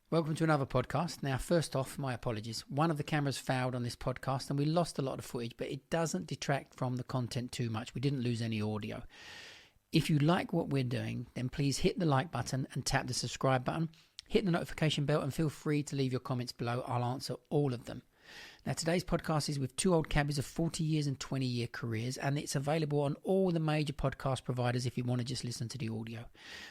Welcome to another podcast. Now, first off, my apologies. One of the cameras failed on this podcast and we lost a lot of footage, but it doesn't detract from the content too much. We didn't lose any audio. If you like what we're doing, then please hit the like button and tap the subscribe button. Hit the notification bell and feel free to leave your comments below. I'll answer all of them. Now, today's podcast is with two old cabbies of 40 years and 20-year careers, and it's available on all the major podcast providers if you want to just listen to the audio.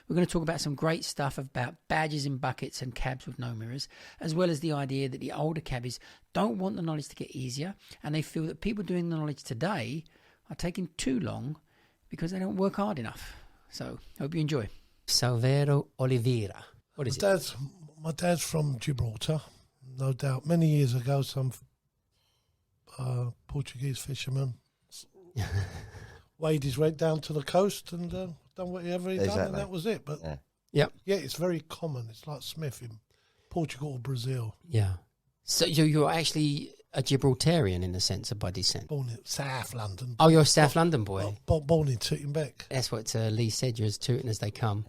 We're going to talk about some great stuff about badges in buckets and cabs with no mirrors, as well as the idea that the older cabbies don't want the knowledge to get easier, and they feel that people doing the knowledge today are taking too long because they don't work hard enough. So, hope you enjoy. Sylv Oliveira. What is it? My dad's from Gibraltar, no doubt. Many years ago, some Portuguese fisherman weighed his way down to the coast and done whatever he done, and that was it. But yeah, it's very common. It's like Smith in Portugal or Brazil. Yeah. So you're actually a Gibraltarian in the sense of by descent. Born in South London. Oh, you're a South London boy. Born in Tootingbeck. That's what Lee said. You're as tooting as they come.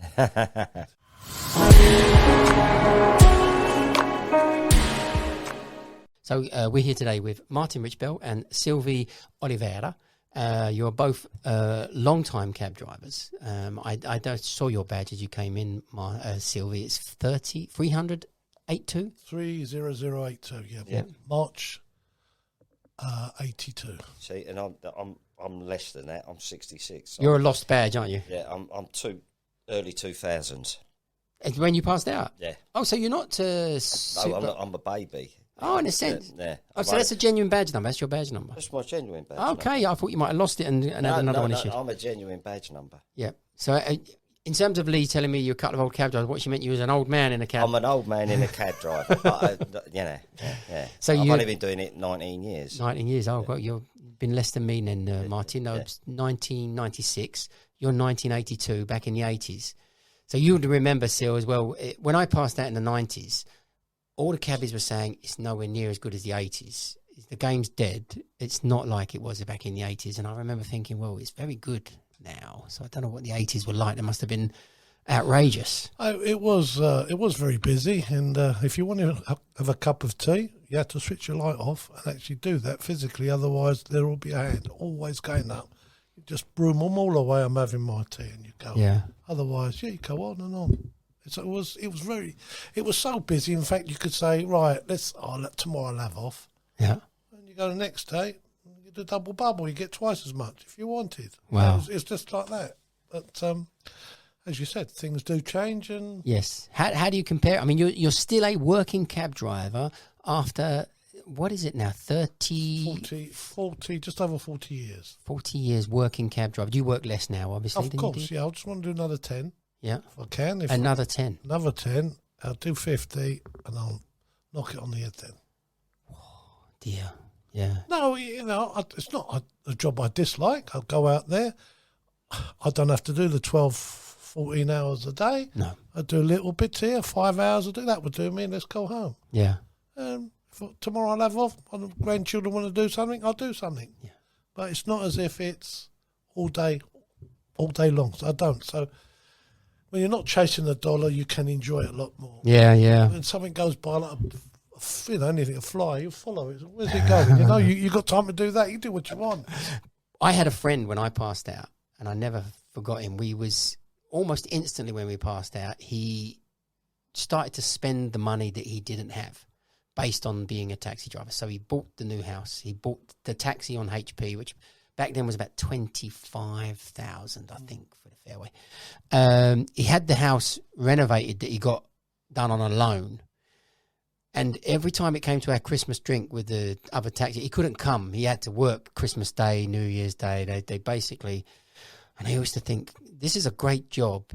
So we're here today with Martin Richbell and Sylv Oliveira. You're both long-time cab drivers. I saw your badge as you came in, Sylv. It's 30082? 30082, yeah. March 82. See, and I'm less than that. I'm 66. You're a lost badge, aren't you? Yeah, I'm early 2000s. When you passed out? Yeah. Oh, so you're not... No, I'm a baby. Oh, in a sense. Yeah. Oh, so that's a genuine badge number. That's your badge number. That's my genuine badge okay, number. I thought you might have lost it and had another one issued. I'm a genuine badge number. Yeah. So in terms of Lee telling me you're a couple of old cab drivers, what she meant you was an old man in a cab. I'm an old man in a cab driver. But, yeah. So I've only been doing it 19 years. 19 years. Oh, well, you've been less than me then, Martin. No, 1996. You're 1982, back in the 80s. So you would remember, Sil, as well, when I passed out in the 90s, all the cabbies were saying it's nowhere near as good as the 80s. The game's dead. It's not like it was back in the 80s. And I remember thinking, well, it's very good now. So I don't know what the 80s were like. It must have been outrageous. It was very busy. And if you wanted to have a cup of tea, you had to switch your light off and actually do that physically. Otherwise, there will be a hand always going up. You just broom them all away. I'm having my tea, and you go. Yeah. Otherwise, you go on and on. It was so busy. In fact, you could say, right, tomorrow I'll have off. Yeah. And you go the next day, you do double bubble. You get twice as much if you wanted. Wow. It's just like that. But as you said, things do change. And yes. How do you compare? I mean, you're still a working cab driver after, what is it now, 40, just over 40 years. 40 years working cab driver. Do you work less now, obviously? Of course, yeah. I just want to do another 10. Yeah. If I can. Another 10. Another 10. I'll do 50 and I'll knock it on the head then. Oh, dear. Yeah. No, it's not a job I dislike. I'll go out there. I don't have to do the 12, 14 hours a day. No. I do a little bit here, 5 hours a day. That would do me, and let's go home. Yeah. Tomorrow I'll have off. My grandchildren want to do something, I'll do something. Yeah. But it's not as if it's all day long. So I don't. So when you're not chasing the dollar, you can enjoy it a lot more. Yeah, yeah. When something goes by like anything, a fly, you follow it. Where's it going? You got time to do that. You do what you want. I had a friend when I passed out, and I never forgot him. We was almost instantly when we passed out, he started to spend the money that he didn't have based on being a taxi driver. So he bought the new house. He bought the taxi on HP, which back then was about 25,000, I think, for the fairway. He had the house renovated that he got done on a loan. And every time it came to our Christmas drink with the other taxi, he couldn't come. He had to work Christmas Day, New Year's Day. They basically... And I used to think, this is a great job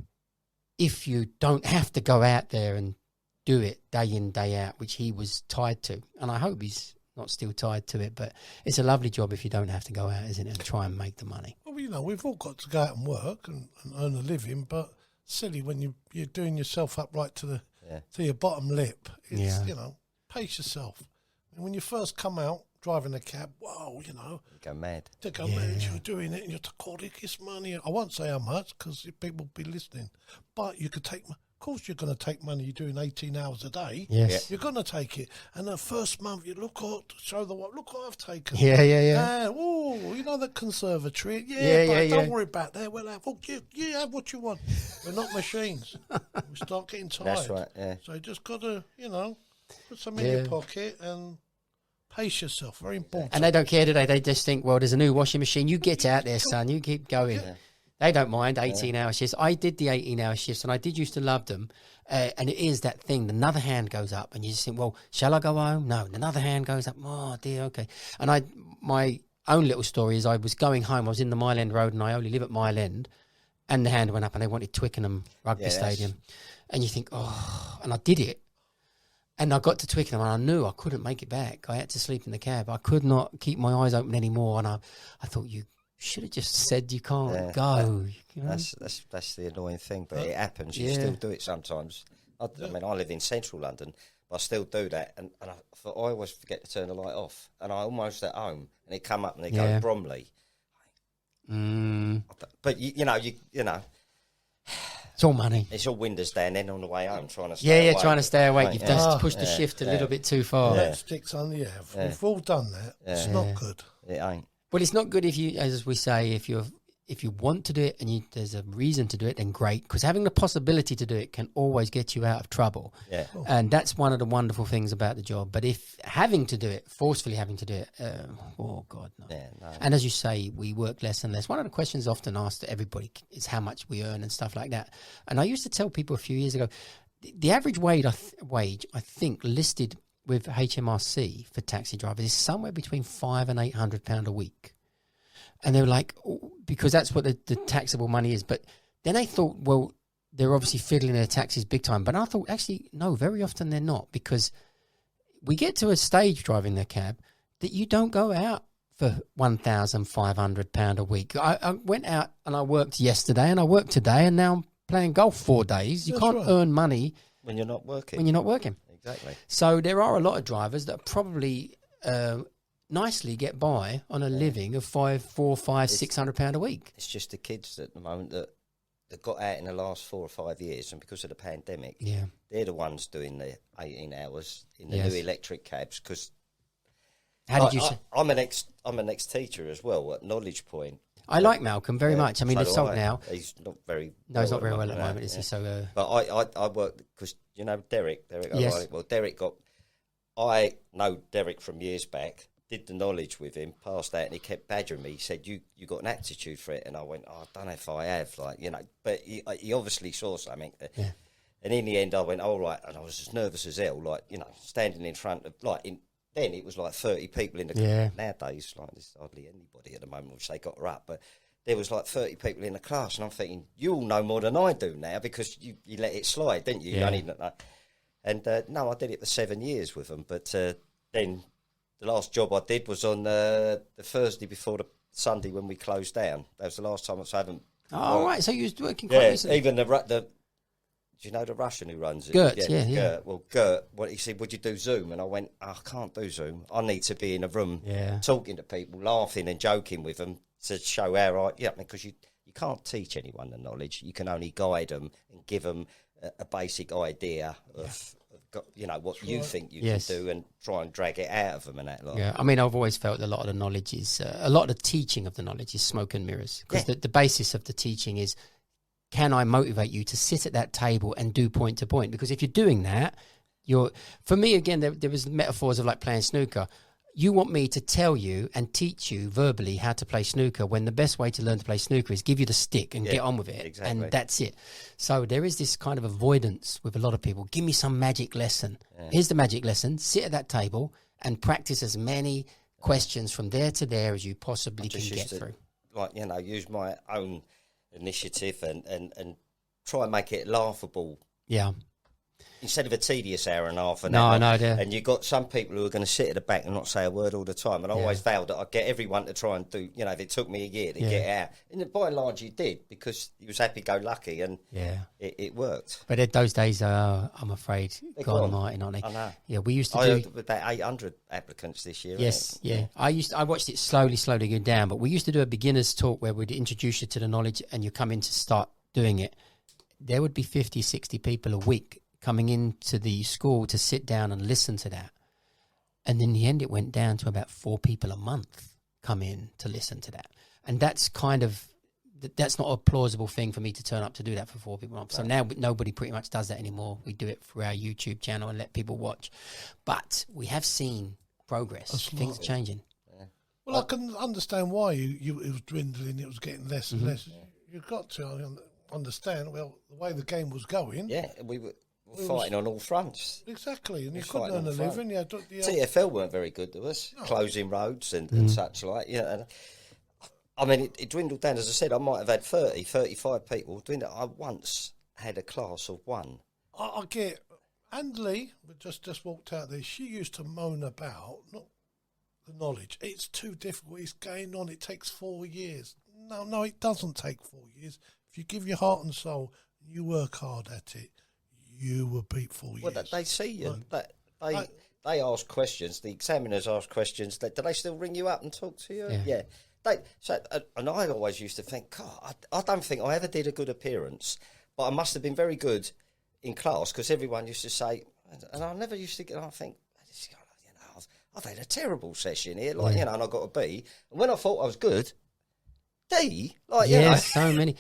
if you don't have to go out there and do it day in, day out, which he was tied to. And I hope he's not still tied to it, but it's a lovely job if you don't have to go out, isn't it, and try and make the money. Well, we've all got to go out and work and earn a living, but silly when you're doing yourself up right to your bottom lip. It's, pace yourself. And when you first come out driving a cab, whoa, You go mad. You're doing it and you're calling this money. I won't say how much because people will be listening, but you could take course you're going to take money. You're doing 18 hours a day. Yes. You're going to take it. And the first month, you look what I've taken. Yeah. Oh, you know the conservatory? Don't worry about that. We'll have, you have what you want. We're not machines. We start getting tired. That's right, yeah. So you just got to, put some in your pocket and pace yourself. Very important. And they don't care, do they? They just think, well, there's a new washing machine. You get out there, son. You keep going. Yeah. They don't mind 18-hour shifts. I did the 18-hour shifts, and I did used to love them. And it is that thing. Another hand goes up, and you just think, well, shall I go home? No. Another hand goes up. Oh, dear, okay. And my own little story is I was going home. I was in the Mile End Road, and I only live at Mile End. And the hand went up, and they wanted Twickenham Rugby Stadium. And you think, oh, and I did it. And I got to Twickenham, and I knew I couldn't make it back. I had to sleep in the cab. I could not keep my eyes open anymore. And I thought, you should have just said you can't go. That's the annoying thing, but it happens. You still do it sometimes. I mean, I live in central London, but I still do that. And I thought, I always forget to turn the light off. And I almost at home, and they come up and they go, Bromley. But, you know. It's all money. It's all windows down then on the way home, trying to stay awake. Trying to stay awake. You've just pushed the shift a little bit too far. That sticks on the air. We've all done that. It's not good. It ain't. Well, it's not good if you, as we say, if you want to do it and there's a reason to do it, then great. Because having the possibility to do it can always get you out of trouble. Yeah. And that's one of the wonderful things about the job. But if forcefully having to do it, oh God, no. Yeah, no. And as you say, we work less and less. One of the questions often asked to everybody is how much we earn and stuff like that. And I used to tell people a few years ago, the average wage, I think, listed with HMRC for taxi drivers is somewhere between £500 and £800 a week. And they were like, because that's what the taxable money is. But then I thought, well, they're obviously fiddling their taxes big time. But I thought, actually, no, very often they're not, because we get to a stage driving the cab that you don't go out for £1,500 a week. I went out and I worked yesterday and I worked today, and now I'm playing golf 4 days. You can't earn money when you're not working. Exactly. So there are a lot of drivers that probably nicely get by on a living of £600 a week. It's just the kids at the moment that got out in the last 4 or 5 years, and because of the pandemic, they're the ones doing the 18 hours in the new electric cabs. Because how did you say? I'm an ex-teacher as well at Knowledge Point. I like Malcolm very much. I mean, he's sold now. He's not very. No, he's not very well at the moment, is he? So, but I work because Derek. Yes. Well, I know Derek from years back. Did the knowledge with him, passed out, and he kept badgering me. He said, "You got an aptitude for it," and I went, "I don't know if I have." But he obviously saw something. And in the end, I went, "All right," and I was as nervous as hell. Standing in front of then it was 30 people in the class. Nowadays, there's hardly anybody at the moment, which they got her up. But there was 30 people in the class, and I'm thinking, you all know more than I do now because you let it slide, didn't you? Yeah. And no, I did it for 7 years with them. But then the last job I did was on the Thursday before the Sunday when we closed down. That was the last time I haven't. Oh, right. So you was working quite recently. Even the do you know the Russian who runs it? Gert, Gert. Well, Gert, he said, would you do Zoom? And I went, I can't do Zoom. I need to be in a room talking to people, laughing and joking with them to show because you can't teach anyone the knowledge. You can only guide them and give them a basic idea of what you think you can do and try and drag it out of them and that. Yeah, I mean, I've always felt a lot of the knowledge is, a lot of the teaching of the knowledge is smoke and mirrors. Because the basis of the teaching is, can I motivate you to sit at that table and do point to point? Because if you're doing that, for me, again, there was metaphors of playing snooker. You want me to tell you and teach you verbally how to play snooker when the best way to learn to play snooker is give you the stick and get on with it. Exactly. And that's it. So there is this kind of avoidance with a lot of people. Give me some magic lesson. Yeah. Here's the magic lesson. Sit at that table and practice as many questions from there to there as you possibly can get through. Use my own initiative and try and make it laughable. Yeah. Instead of a tedious hour and a half and you've got some people who are going to sit at the back and not say a word all the time, and I always vowed that I'd get everyone to try and do, if it took me a year to get out, and by and large you did, because you was happy-go-lucky and it worked. But those days are, I'm afraid, God almighty, aren't they? I know. Yeah, we used to had about 800 applicants this year. Yes, I watched it slowly go down, but we used to do a beginner's talk where we'd introduce you to the knowledge and you come in to start doing it. there would be 50, 60 people a week coming into the school to sit down and listen to that. And in the end, it went down to about 4 people a month come in to listen to that. And that's kind of, that's not a plausible thing for me to turn up to do that for 4 people a month. So now nobody pretty much does that anymore. We do it through our YouTube channel and let people watch. But we have seen progress. Things are changing. Yeah. Well, I can understand why it was dwindling. It was getting less and less. You've got to understand, well, the way the game was going. Yeah, we were fighting on all fronts. Exactly, and you couldn't earn a living. TFL weren't very good to us, closing roads and such like. Yeah, and I mean, it dwindled down. As I said, I might have had 30, 35 people. I once had a class of 1. I get... Andley just walked out there. She used to moan about, not the knowledge, it's too difficult, it's going on, it takes 4 years. No, it doesn't take 4 years. If you give your heart and soul, and you work hard at it, you will beat 4 years. Well, they see you. They ask questions. The examiners ask questions. Do they still ring you up and talk to you? Yeah. And I always used to think, God, I don't think I ever did a good appearance, but I must have been very good in class because everyone used to say, and I never used to get. I think, I've had a terrible session here, and I got a B. And when I thought I was good, D, so many.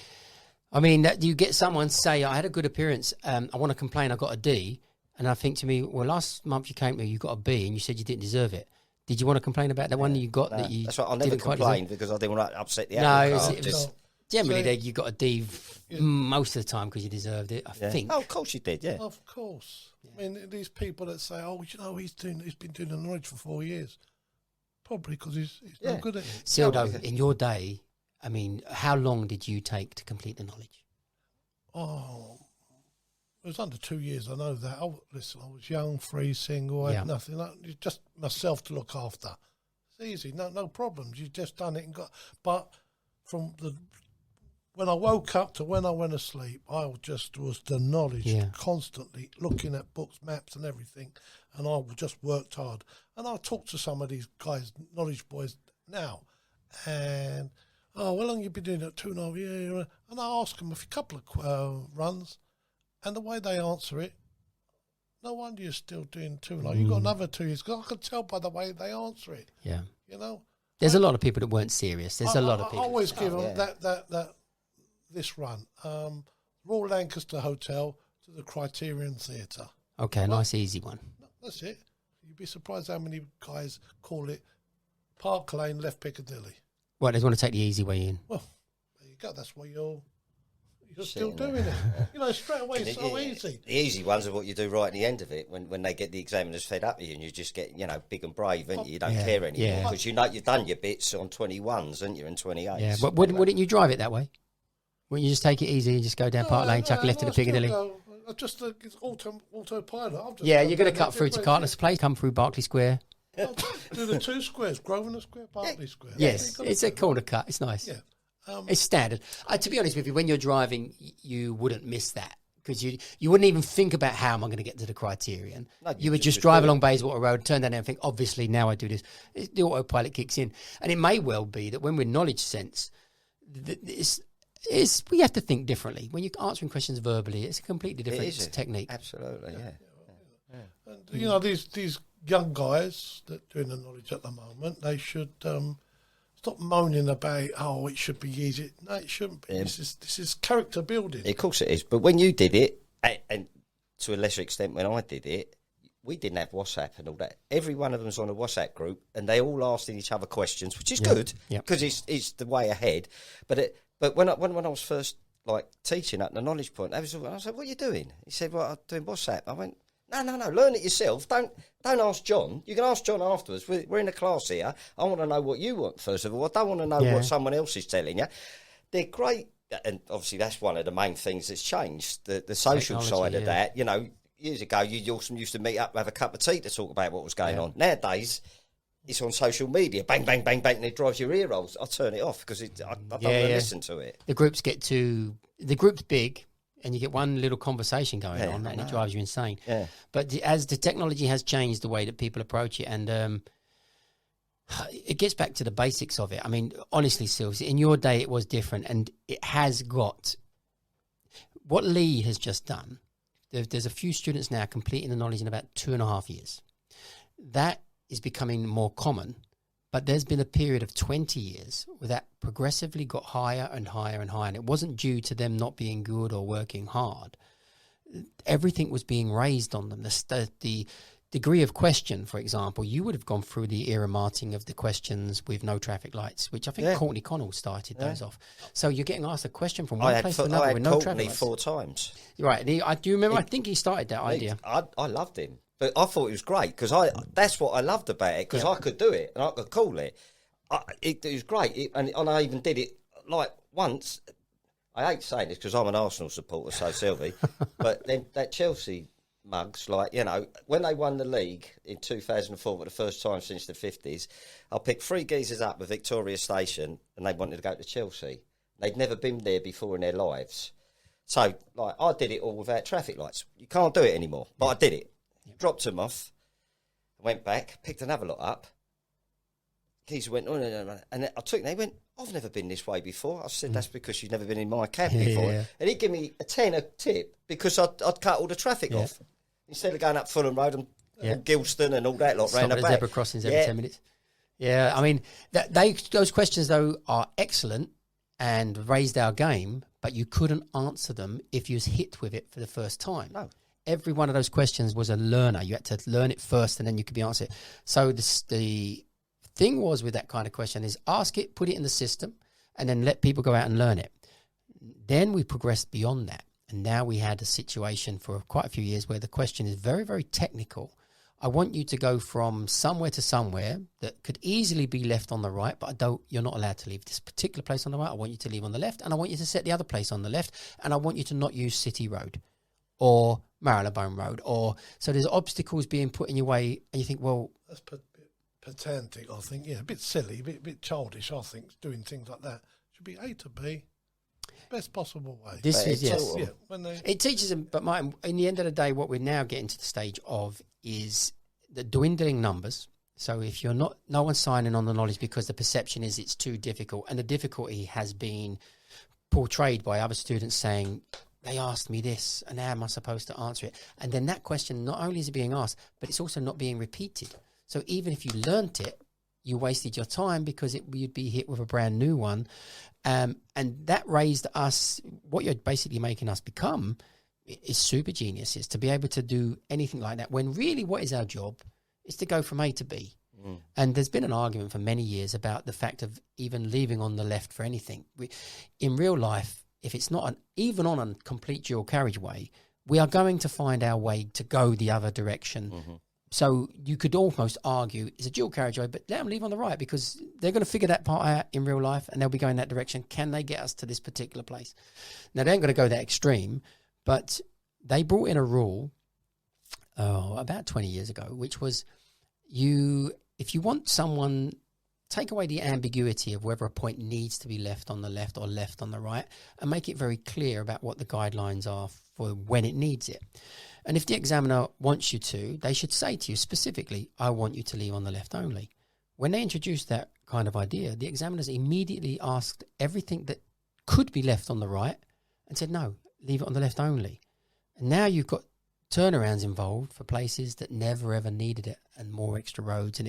I mean, that you get someone say, I had a good appearance, I want to complain, I got a D. And I think to me, well, last month you came to me, you got a B and you said you didn't deserve it. Did you want to complain about that one that you got that you That's right, I never complained because I didn't want to upset the apple cart. It was generally you got a D most of the time because you deserved it, I think. Oh, of course you did, yeah. Of course. I mean, these people that say, he's been doing the knowledge for 4 years. Probably because he's not good at it. Sylv, in your day, I mean, how long did you take to complete the knowledge? Oh, it was under 2 years. I know that. I was young, free, single. I had nothing. Just myself to look after. It's easy. No problems. You've just done it and got. But from when I woke up to when I went to sleep, I just was the knowledge constantly looking at books, maps, and everything. And I just worked hard. And I talk to some of these guys, knowledge boys now, and. Oh, how long you been doing that? 2.5 years. And I ask them a couple of runs, and the way they answer it, no wonder you're still doing 2.5. You've got another 2 years. Because I can tell by the way they answer it. Yeah. There's a lot of people that weren't serious. There's a lot of people. I always give them this run. Royal Lancaster Hotel to the Criterion Theatre. Okay, nice easy one. That's it. You'd be surprised how many guys call it Park Lane, left Piccadilly. Well, they want to take the easy way in. Well, there you go. That's why you're still doing it. Straight away, it's so easy. The easy ones are what you do right at the end of it when they get the examiners fed up with you and you just get, big and brave, and you don't care anymore because you've done your bits on 21s, haven't you, and 28s. Yeah, but wouldn't you drive it that way? Wouldn't you just take it easy and just go down Park Lane, chuck left to the Piccadilly? Just it's autopilot. You're going to cut through to Carter's Place, come through Berkeley Square. Do the 2 squares, Grosvenor Square, Berkeley Square. Yes, it's a corner cut. It's nice. Yeah. It's standard. To be honest with you, when you're driving, you wouldn't miss that because you wouldn't even think about how am I going to get to the Criterion. No, you would just drive along Bayswater Road, turn down there and think, obviously, now I do this. The autopilot kicks in. And it may well be that when we're knowledge sense, we have to think differently. When you're answering questions verbally, it's a completely different technique. Absolutely, yeah. And, these young guys that are doing the knowledge at the moment, they should stop moaning about, it should be easy. No, it shouldn't be. This is character building. Of course it is. But when you did it, and to a lesser extent when I did it, we didn't have WhatsApp and all that. Every one of them was on a WhatsApp group, and they all asking each other questions, which is good because it's the way ahead. But when I was first teaching at the knowledge point, I said, "What are you doing?" He said, "Well, I'm doing WhatsApp." I went, No, learn it yourself. Don't ask John. You can ask John afterwards. We're in a class here. I want to know what you want, first of all. I don't want to know what someone else is telling you. They're great, and obviously that's one of the main things that's changed, the social side of that. Years ago, you used to meet up, have a cup of tea to talk about what was going on. Nowadays, it's on social media. Bang, bang, bang, bang, and it drives your ear rolls. I turn it off because I don't want to listen to it. The group's big, and you get one little conversation going on, and it drives you insane. Yeah. But as the technology has changed the way that people approach it, and it gets back to the basics of it. I mean, honestly, Sylv, in your day it was different, and it has got. what Lee has just done, there's a few students now completing the knowledge in about 2.5 years. That is becoming more common, but there's been a period of 20 years where that progressively got higher and higher and higher. And it wasn't due to them not being good or working hard. Everything was being raised on them. The degree of question, for example, you would have gone through the irremarting of the questions with no traffic lights, which I think Courtney Connell started those off. So you're getting asked a question from one place to another with no traffic lights. 4 times. Right. Do you remember? I think he started that idea. I loved him. But I thought it was great because that's what I loved about it, because I could do it and I could call it. It was great. And I even did it like once. I hate saying this because I'm an Arsenal supporter, so Sylv. But then that Chelsea mugs, like, you know, when they won the league in 2004 for the first time since the 50s, I picked 3 geezers up at Victoria Station and they wanted to go to Chelsea. They'd never been there before in their lives. So, like, I did it all without traffic lights. You can't do it anymore, but I did it. Dropped them off, went back, picked another lot up. Geezer went on and I took them. They went, I've never been this way before. I said, that's because you've never been in my cab before. Yeah. And he'd give me a tenner tip because I'd cut all the traffic off. Instead of going up Fulham Road and Gilston and all that lot round the back. Zebra crossings every 10 minutes. Yeah, I mean, those questions, though, are excellent and raised our game, but you couldn't answer them if you was hit with it for the first time. No. Every one of those questions was a learner. You had to learn it first and then you could be answered. So the thing was with that kind of question is ask it, put it in the system, and then let people go out and learn it. Then we progressed beyond that. And now we had a situation for quite a few years where the question is very, very technical. I want you to go from somewhere to somewhere that could easily be left on the right, but you're not allowed to leave this particular place on the right. I want you to leave on the left, and I want you to set the other place on the left, and I want you to not use City Road or Marylebone Road. So there's obstacles being put in your way, and you think, well... That's pedantic, I think. Yeah, a bit silly, a bit childish, I think, doing things like that. Should be A to B. Best possible way. This is, yes. Yeah, it teaches them, but in the end of the day, what we're now getting to the stage of is the dwindling numbers. So if no one's signing on the knowledge because the perception is it's too difficult, and the difficulty has been portrayed by other students saying, they asked me this, and how am I supposed to answer it? And then that question, not only is it being asked, but it's also not being repeated. So even if you learnt it, you wasted your time because you'd be hit with a brand new one. And that raised us, what you're basically making us become is super geniuses to be able to do anything like that, when really what is our job is to go from A to B. And there's been an argument for many years about the fact of even leaving on the left for anything. In real life, if it's not even on a complete dual carriageway, we are going to find our way to go the other direction. So you could almost argue it's a dual carriageway, but let them leave on the right because they're going to figure that part out in real life and they'll be going that direction. Can they get us to this particular place? Now, they ain't going to go that extreme, but they brought in a rule about 20 years ago, which was if you want someone, take away the ambiguity of whether a point needs to be left on the left or left on the right and make it very clear about what the guidelines are for when it needs it. And if the examiner wants you to, they should say to you specifically, I want you to leave on the left only. When they introduced that kind of idea, the examiners immediately asked everything that could be left on the right and said, no, leave it on the left only. And now you've got turnarounds involved for places that never ever needed it and more extra roads.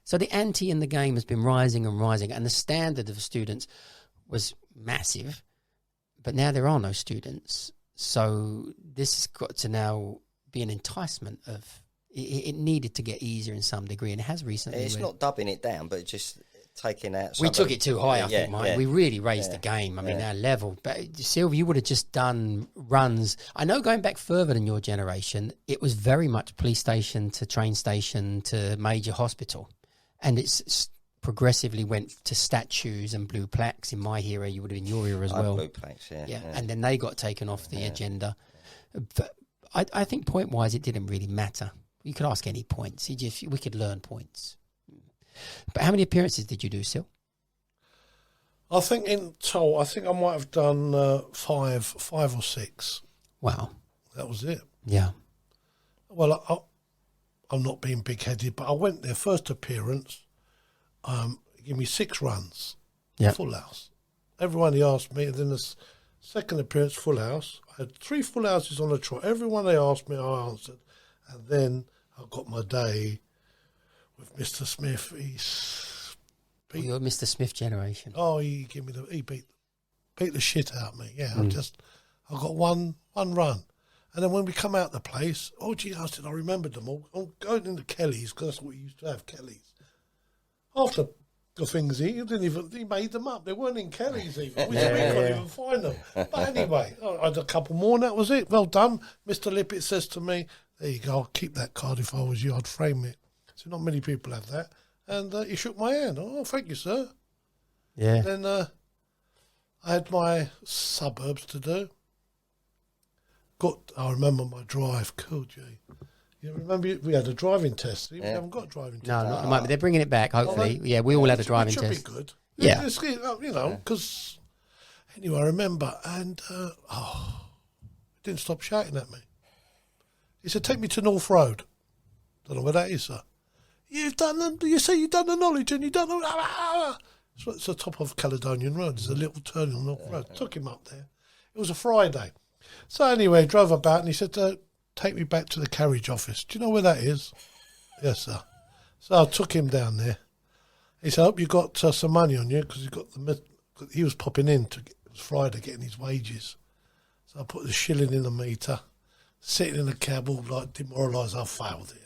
So the ante in the game has been rising and rising, and the standard of students was massive. But now there are no students. So this has got to now be an enticement of it needed to get easier in some degree, and it has recently. It's not dubbing it down, but just taking out. We took it too high, I think, Mike. We really raised the game. I mean, our level. But Sylv, you would have just done runs. I know going back further than your generation, it was very much police station to train station to major hospital, and it's progressively went to statues and blue plaques. In my era, you would have been your era as well. Blue plaques, yeah. And then they got taken off the agenda. But I think point-wise, it didn't really matter. You could ask any points. We could learn points. But how many appearances did you do, Syl? I think in total, I might have done 5 or 6. Wow. That was it. Yeah. Well, I'm not being big-headed, but I went there, first appearance, give me 6 runs, full house. Everyone he asked me, then the Second appearance, full house. I had 3 full houses on the trot. Everyone they asked me, I answered. And then I got my day with Mr. Smith. You're Mr. Smith generation. Oh, he beat the shit out of me. Yeah, I got one run. And then when we come out the place, I said, I remembered them all. I'm going into Kelly's, because that's what we used to have, Kelly's. After the things he made them up. They weren't in Kelly's even. We couldn't even find them. But anyway, I had a couple more and that was it. Well done. Mr. Lippett says to me, there you go, I'll keep that card if I was you, I'd frame it. So not many people have that. And he shook my hand. Oh, thank you, sir. Yeah. Then I had my suburbs to do. I remember my drive. Cool, Gee. You remember we had a driving test? We haven't got a driving test. No, not at the moment. They're bringing it back, hopefully. Yeah, we all had a driving test. It should be good. Yeah. Because anyway, I remember, and he didn't stop shouting at me. He said, take me to North Road. Don't know where that is, sir. You say you've done the knowledge and you don't know. So it's the top of Caledonian Road. There's a little turn on North Road. Took him up there. It was a Friday. So anyway, drove about and he said, take me back to the carriage office. Do you know where that is? Yes, sir. So I took him down there. He said, I hope you got some money on you, because he was popping in. It was Friday, getting his wages. So I put the shilling in the meter, sitting in the cab, all like demoralised. I failed it.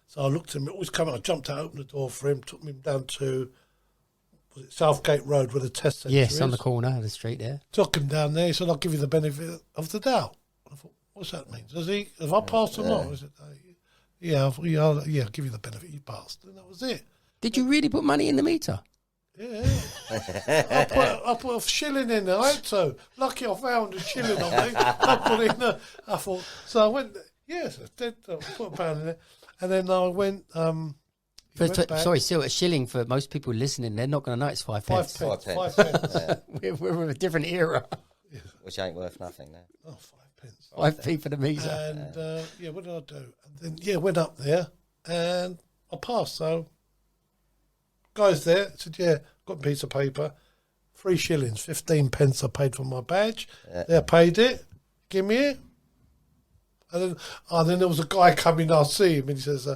So I looked at him, always coming. I jumped out, opened the door for him, took him down to Southgate Road where the test centre is. Yes, on the corner of the street there. Took him down there. He said, I'll give you the benefit of the doubt. I thought, what's that mean? Have I passed or not? I said, I'll give you the benefit. You passed. And that was it. Did you really put money in the meter? Yeah. I put a shilling in there. I had to. Lucky I found a shilling on me. I put it in there. I thought, so I went, yes, I did. I put £1 in there. And then I went... sorry, still a shilling for most people listening. They're not going to know it's 5 pence. 5 pence. 5 pence. We're in a different era. Yeah. Which ain't worth nothing now. Oh, 5 pence. 5p for the meter. And what did I do? And then went up there and I passed. So guys there said, got a piece of paper, 3 shillings, 15 pence I paid for my badge. They paid it. Give me it. And then there was a guy coming. I see him and he says,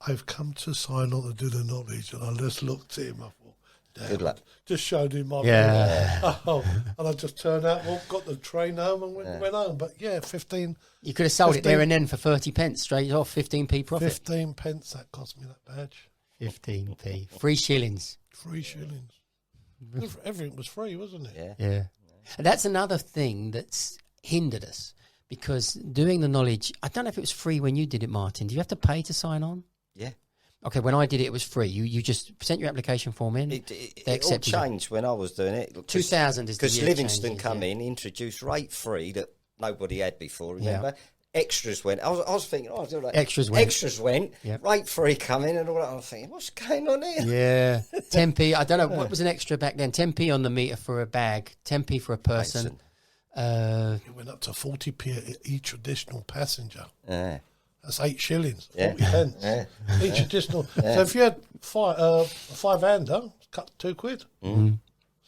I've come to sign on to do the knowledge. And I just looked at him. I thought, damn, good luck. Just showed him my and I just turned out, got the train home and went home. But 15. You could have sold it there and then for 30 pence straight off, 15p profit. 15 pence, that cost me that badge. 15p. 3 shillings. 3 shillings. Everything was free, wasn't it? Yeah. And that's another thing that's hindered us, because doing the knowledge, I don't know if it was free when you did it, Martin. Do you have to pay to sign on? Yeah. Okay, when I did it, it was free. You just sent your application form in. It all changed when I was doing it. 2000 is the year because Livingston come in, introduced rate free that nobody had before. Remember, extras went. I was thinking, extras went. Yep. Rate free come in and all that. I was thinking, what's going on here? Yeah, 10p. I don't know what was an extra back then. 10p on the meter for a bag, 10p for a person. It went up to 40p each additional passenger. Yeah. That's 8 shillings, 40 pence. Each additional. So if you had a 5-hander, cut £2. Mm-hmm.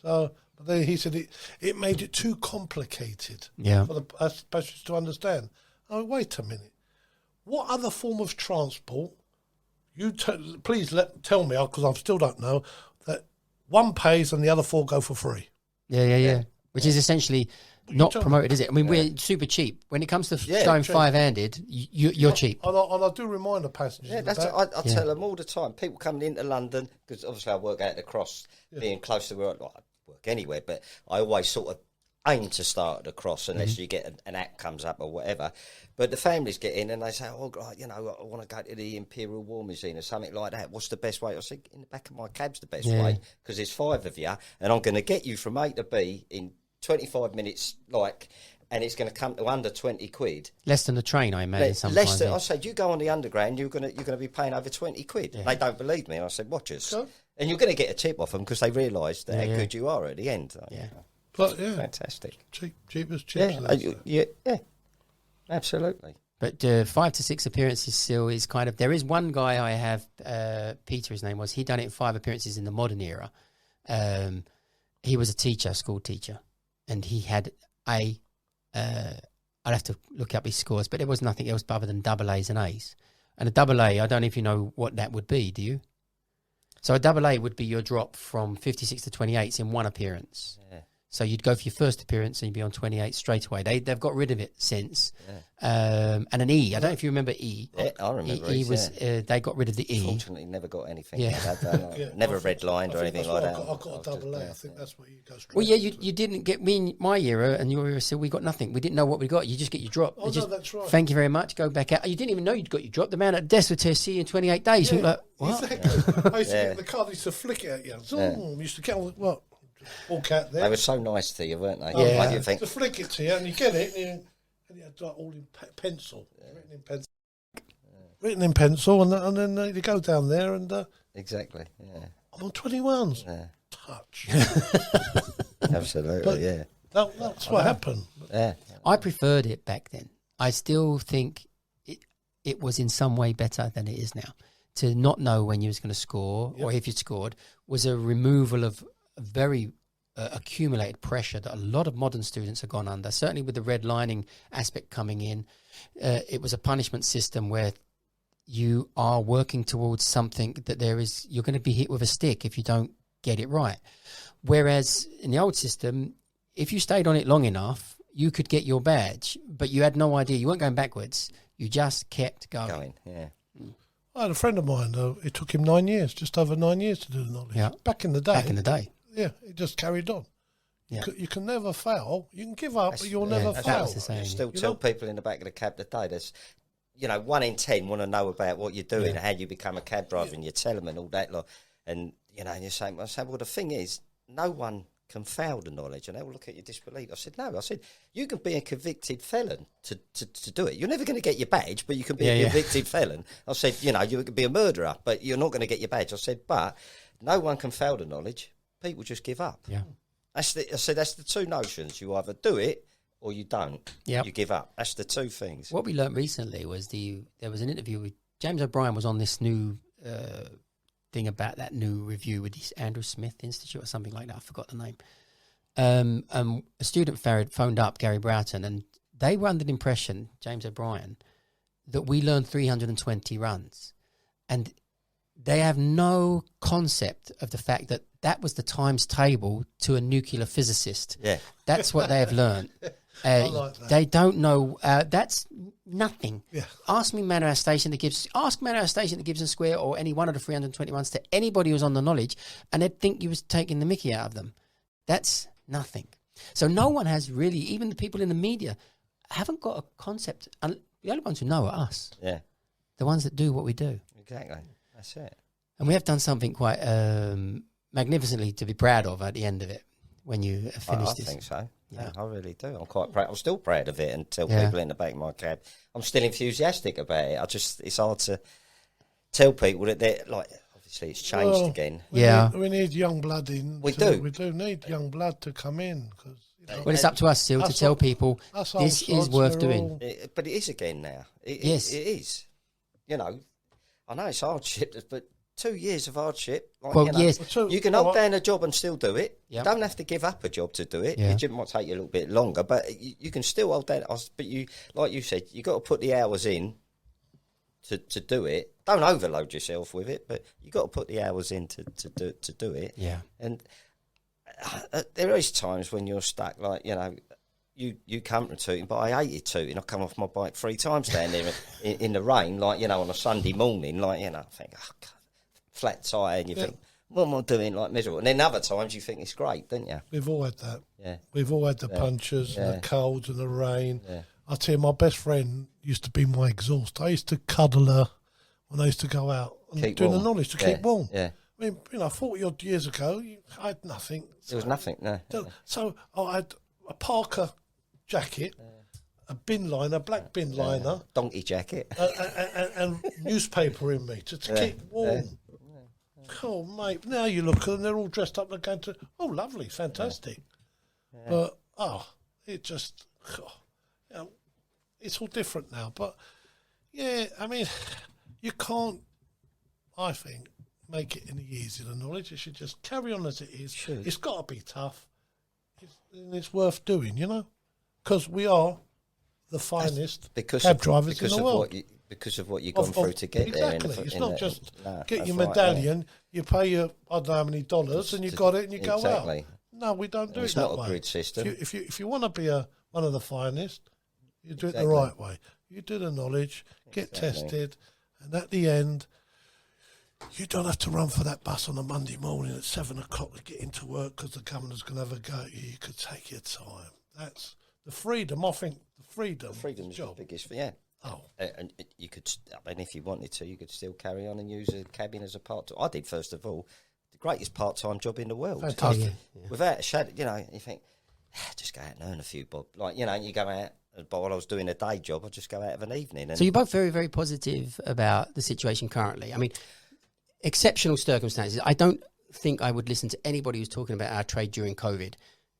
So, but then he said it made it too complicated for the passengers to understand. Oh, wait a minute. What other form of transport? Please tell me, because I still don't know, that one pays and the other 4 go for free. Yeah. Which is essentially not promoted, is it? I mean, we're super cheap. When it comes to going 5-handed, you're cheap. And I do remind the passengers. Yeah, I tell them all the time. People coming into London, because obviously I work out at the Cross, being close to where I work anywhere, but I always sort of aim to start at the Cross unless you get an act comes up or whatever. But the families get in and they say, I want to go to the Imperial War Museum or something like that. What's the best way? I say, in the back of my cab's the best way, because there's 5 of you and I'm going to get you from A to B in 25 minutes, and it's going to come to under 20 quid. Less than the train, I imagine. Sometimes. I said, you go on the underground, you're going to be paying over 20 quid. Yeah. They don't believe me. And I said, watch us. So? And you're going to get a tip off them because they realise how good you are at the end. But fantastic. Cheap as chips. Yeah, absolutely. But 5 to 6 appearances still is kind of. There is one guy I have, Peter, his name was. He done it in 5 appearances in the modern era. He was a teacher, school teacher. And he had I'd have to look up his scores, but there was nothing else other than double A's and A's. And a double A, I don't know if you know what that would be, do you? So a double A would be your drop from 56 to 28s in one appearance. Yeah. So you'd go for your first appearance and you'd be on 28 straight away. They've got rid of it since. And an E. I don't know if you remember E. Yeah, I remember E was they got rid of the E. Fortunately, never got anything. Yeah. Like that, never redlined or anything like that. I got a double A. I think that's where you go straight. Well, yeah, you didn't get me in my era and your era, so we got nothing. We didn't know what we got. You just get your drop. Oh, just, no, that's right. Thank you very much. Go back out. You didn't even know you'd got your drop. The man at the desk would see you in 28 days. Yeah, You're like, what? exactly. I used to get in the car. They used to flick it at you. Zoom. Used to get all what. Walk out there. They were so nice to you, weren't they? Yeah. Like you think, To flick it to you, and you get it, and you had like all in pencil, written in pencil, and then you go down there, and exactly. Yeah. I'm on 21s. Yeah. Touch. Absolutely. But- yeah. That's what happened. Yeah. I preferred it back then. I still think it was in some way better than it is now. To not know when you was going to score or if you'd scored was a removal of a very accumulated pressure that a lot of modern students have gone under. Certainly with the redlining aspect coming in, it was a punishment system where you are working towards something that you're going to be hit with a stick if you don't get it right. Whereas in the old system, if you stayed on it long enough, you could get your badge, but you had no idea. You weren't going backwards. You just kept going. Yeah. I had a friend of mine. It took him 9 years, just over 9 years to do the knowledge. Yeah. Back in the day. Back in the day. Yeah, it just carried on. Yeah. You can never fail. You can give up, but you'll never that fail. was the saying. I still You tell know? people in the back of the cab today, there's, 1 in 10 want to know about what you're doing and how you become a cab driver, and you tell them and all that lot. And, and you're saying, well, the thing is, no one can fail the knowledge. And they will look at you disbelief. I said, no. I said, you can be a convicted felon to do it. You're never going to get your badge, but you can be a convicted felon. I said, you could be a murderer, but you're not going to get your badge. I said, but no one can fail the knowledge. People just give up. Yeah. I said, that's the two notions. You either do it or you don't. Yep. You give up. That's the two things. What we learned recently was there was an interview with James O'Brien was on this new thing about that new review with this Andrew Smith Institute or something like that. I forgot the name. A student phoned up Gary Broughton, and they were under the impression, James O'Brien, that we learned 320 runs. And they have no concept of the fact that was the times table to a nuclear physicist. Yeah. That's what they have learned. like that. They don't know. That's nothing. Yeah. Ask Manor Station that Gibson Square or any one of the 321s to anybody who's on the knowledge, and they'd think you was taking the mickey out of them. That's nothing. So no one has really, even the people in the media, haven't got a concept. And the only ones who know are us. Yeah. The ones that do what we do. Exactly. That's it. And we have done something quite magnificently to be proud of at the end of it when you finish I this. think so. Yeah. I really do. I'm quite proud. I'm still proud of it, and tell Yeah. people in the back of my cab, I'm still enthusiastic about it. It's hard to tell people that they're like, obviously it's changed Well, again. We need young blood in. We do. We do need young blood to come in. Cause, Well, it's up to us still to Us tell old- people us this old is sods, worth we're doing. all- But it is again now. Yes. It is. I know it's hardship, but 2 years of hardship. Like, Well, yes. You can hold down a job and still do it. Yep. Don't have to give up a job to do it. Yeah. It might take you a little bit longer, but you can still hold down. But you, like you said, you got to put the hours in to do it. Don't overload yourself with it, but you got to put the hours in to do it. Yeah. And there is times when you're stuck, like you come to tooting, but I hated tooting. I come off my bike 3 times down there in the rain, like on a Sunday morning, I think, oh God, flat tyre, and you think, what am I doing, like miserable? And then other times you think it's great, don't you? We've all had that. Yeah. We've all had the punches and the colds and the rain. Yeah. I tell you, my best friend used to be my exhaust. I used to cuddle her when I used to go out and Keep doing warm. the knowledge to Yeah, keep warm. yeah. I mean, 40 odd years ago, I had nothing. There was nothing, no. So I had a Parker jacket, a bin liner, black bin liner, Donkey jacket. and newspaper in me to keep warm. Oh, mate, now you look and they're all dressed up and going to, oh, lovely, fantastic. But, it just, it's all different now. But, yeah, I mean, you can't, I think, make it any easier than knowledge. It should just carry on as it is. It's got to be tough. It's worth doing, because we are the finest because cab of, drivers because in the of world. Because of what you've gone through to get exactly. there. It's not just get that's your right, medallion, you pay your I don't know how many dollars, and you got it, and you go exactly. out. No, we don't do It's it that not way. a grid system. If you want to be one of the finest, you do it the Exactly. right way. You do the knowledge, get tested, and at the end, you don't have to run for that bus on a Monday morning at 7 o'clock to get into work because the governor's going to have a go at you. You could take your time. That's the freedom. I think the freedom. Freedom's the job. biggest. Yeah. Oh, And you could, I mean, if you wanted to, you could still carry on and use a cabin as a part-time. I did, first of all, the greatest part-time job in the world. fantastic. Without a shadow, you think, just go out and earn a few bob. Like, you go out, but while I was doing a day job, I'd just go out of an evening. And So you're both very, very positive about the situation currently. I mean, exceptional circumstances. I don't think I would listen to anybody who's talking about our trade during COVID,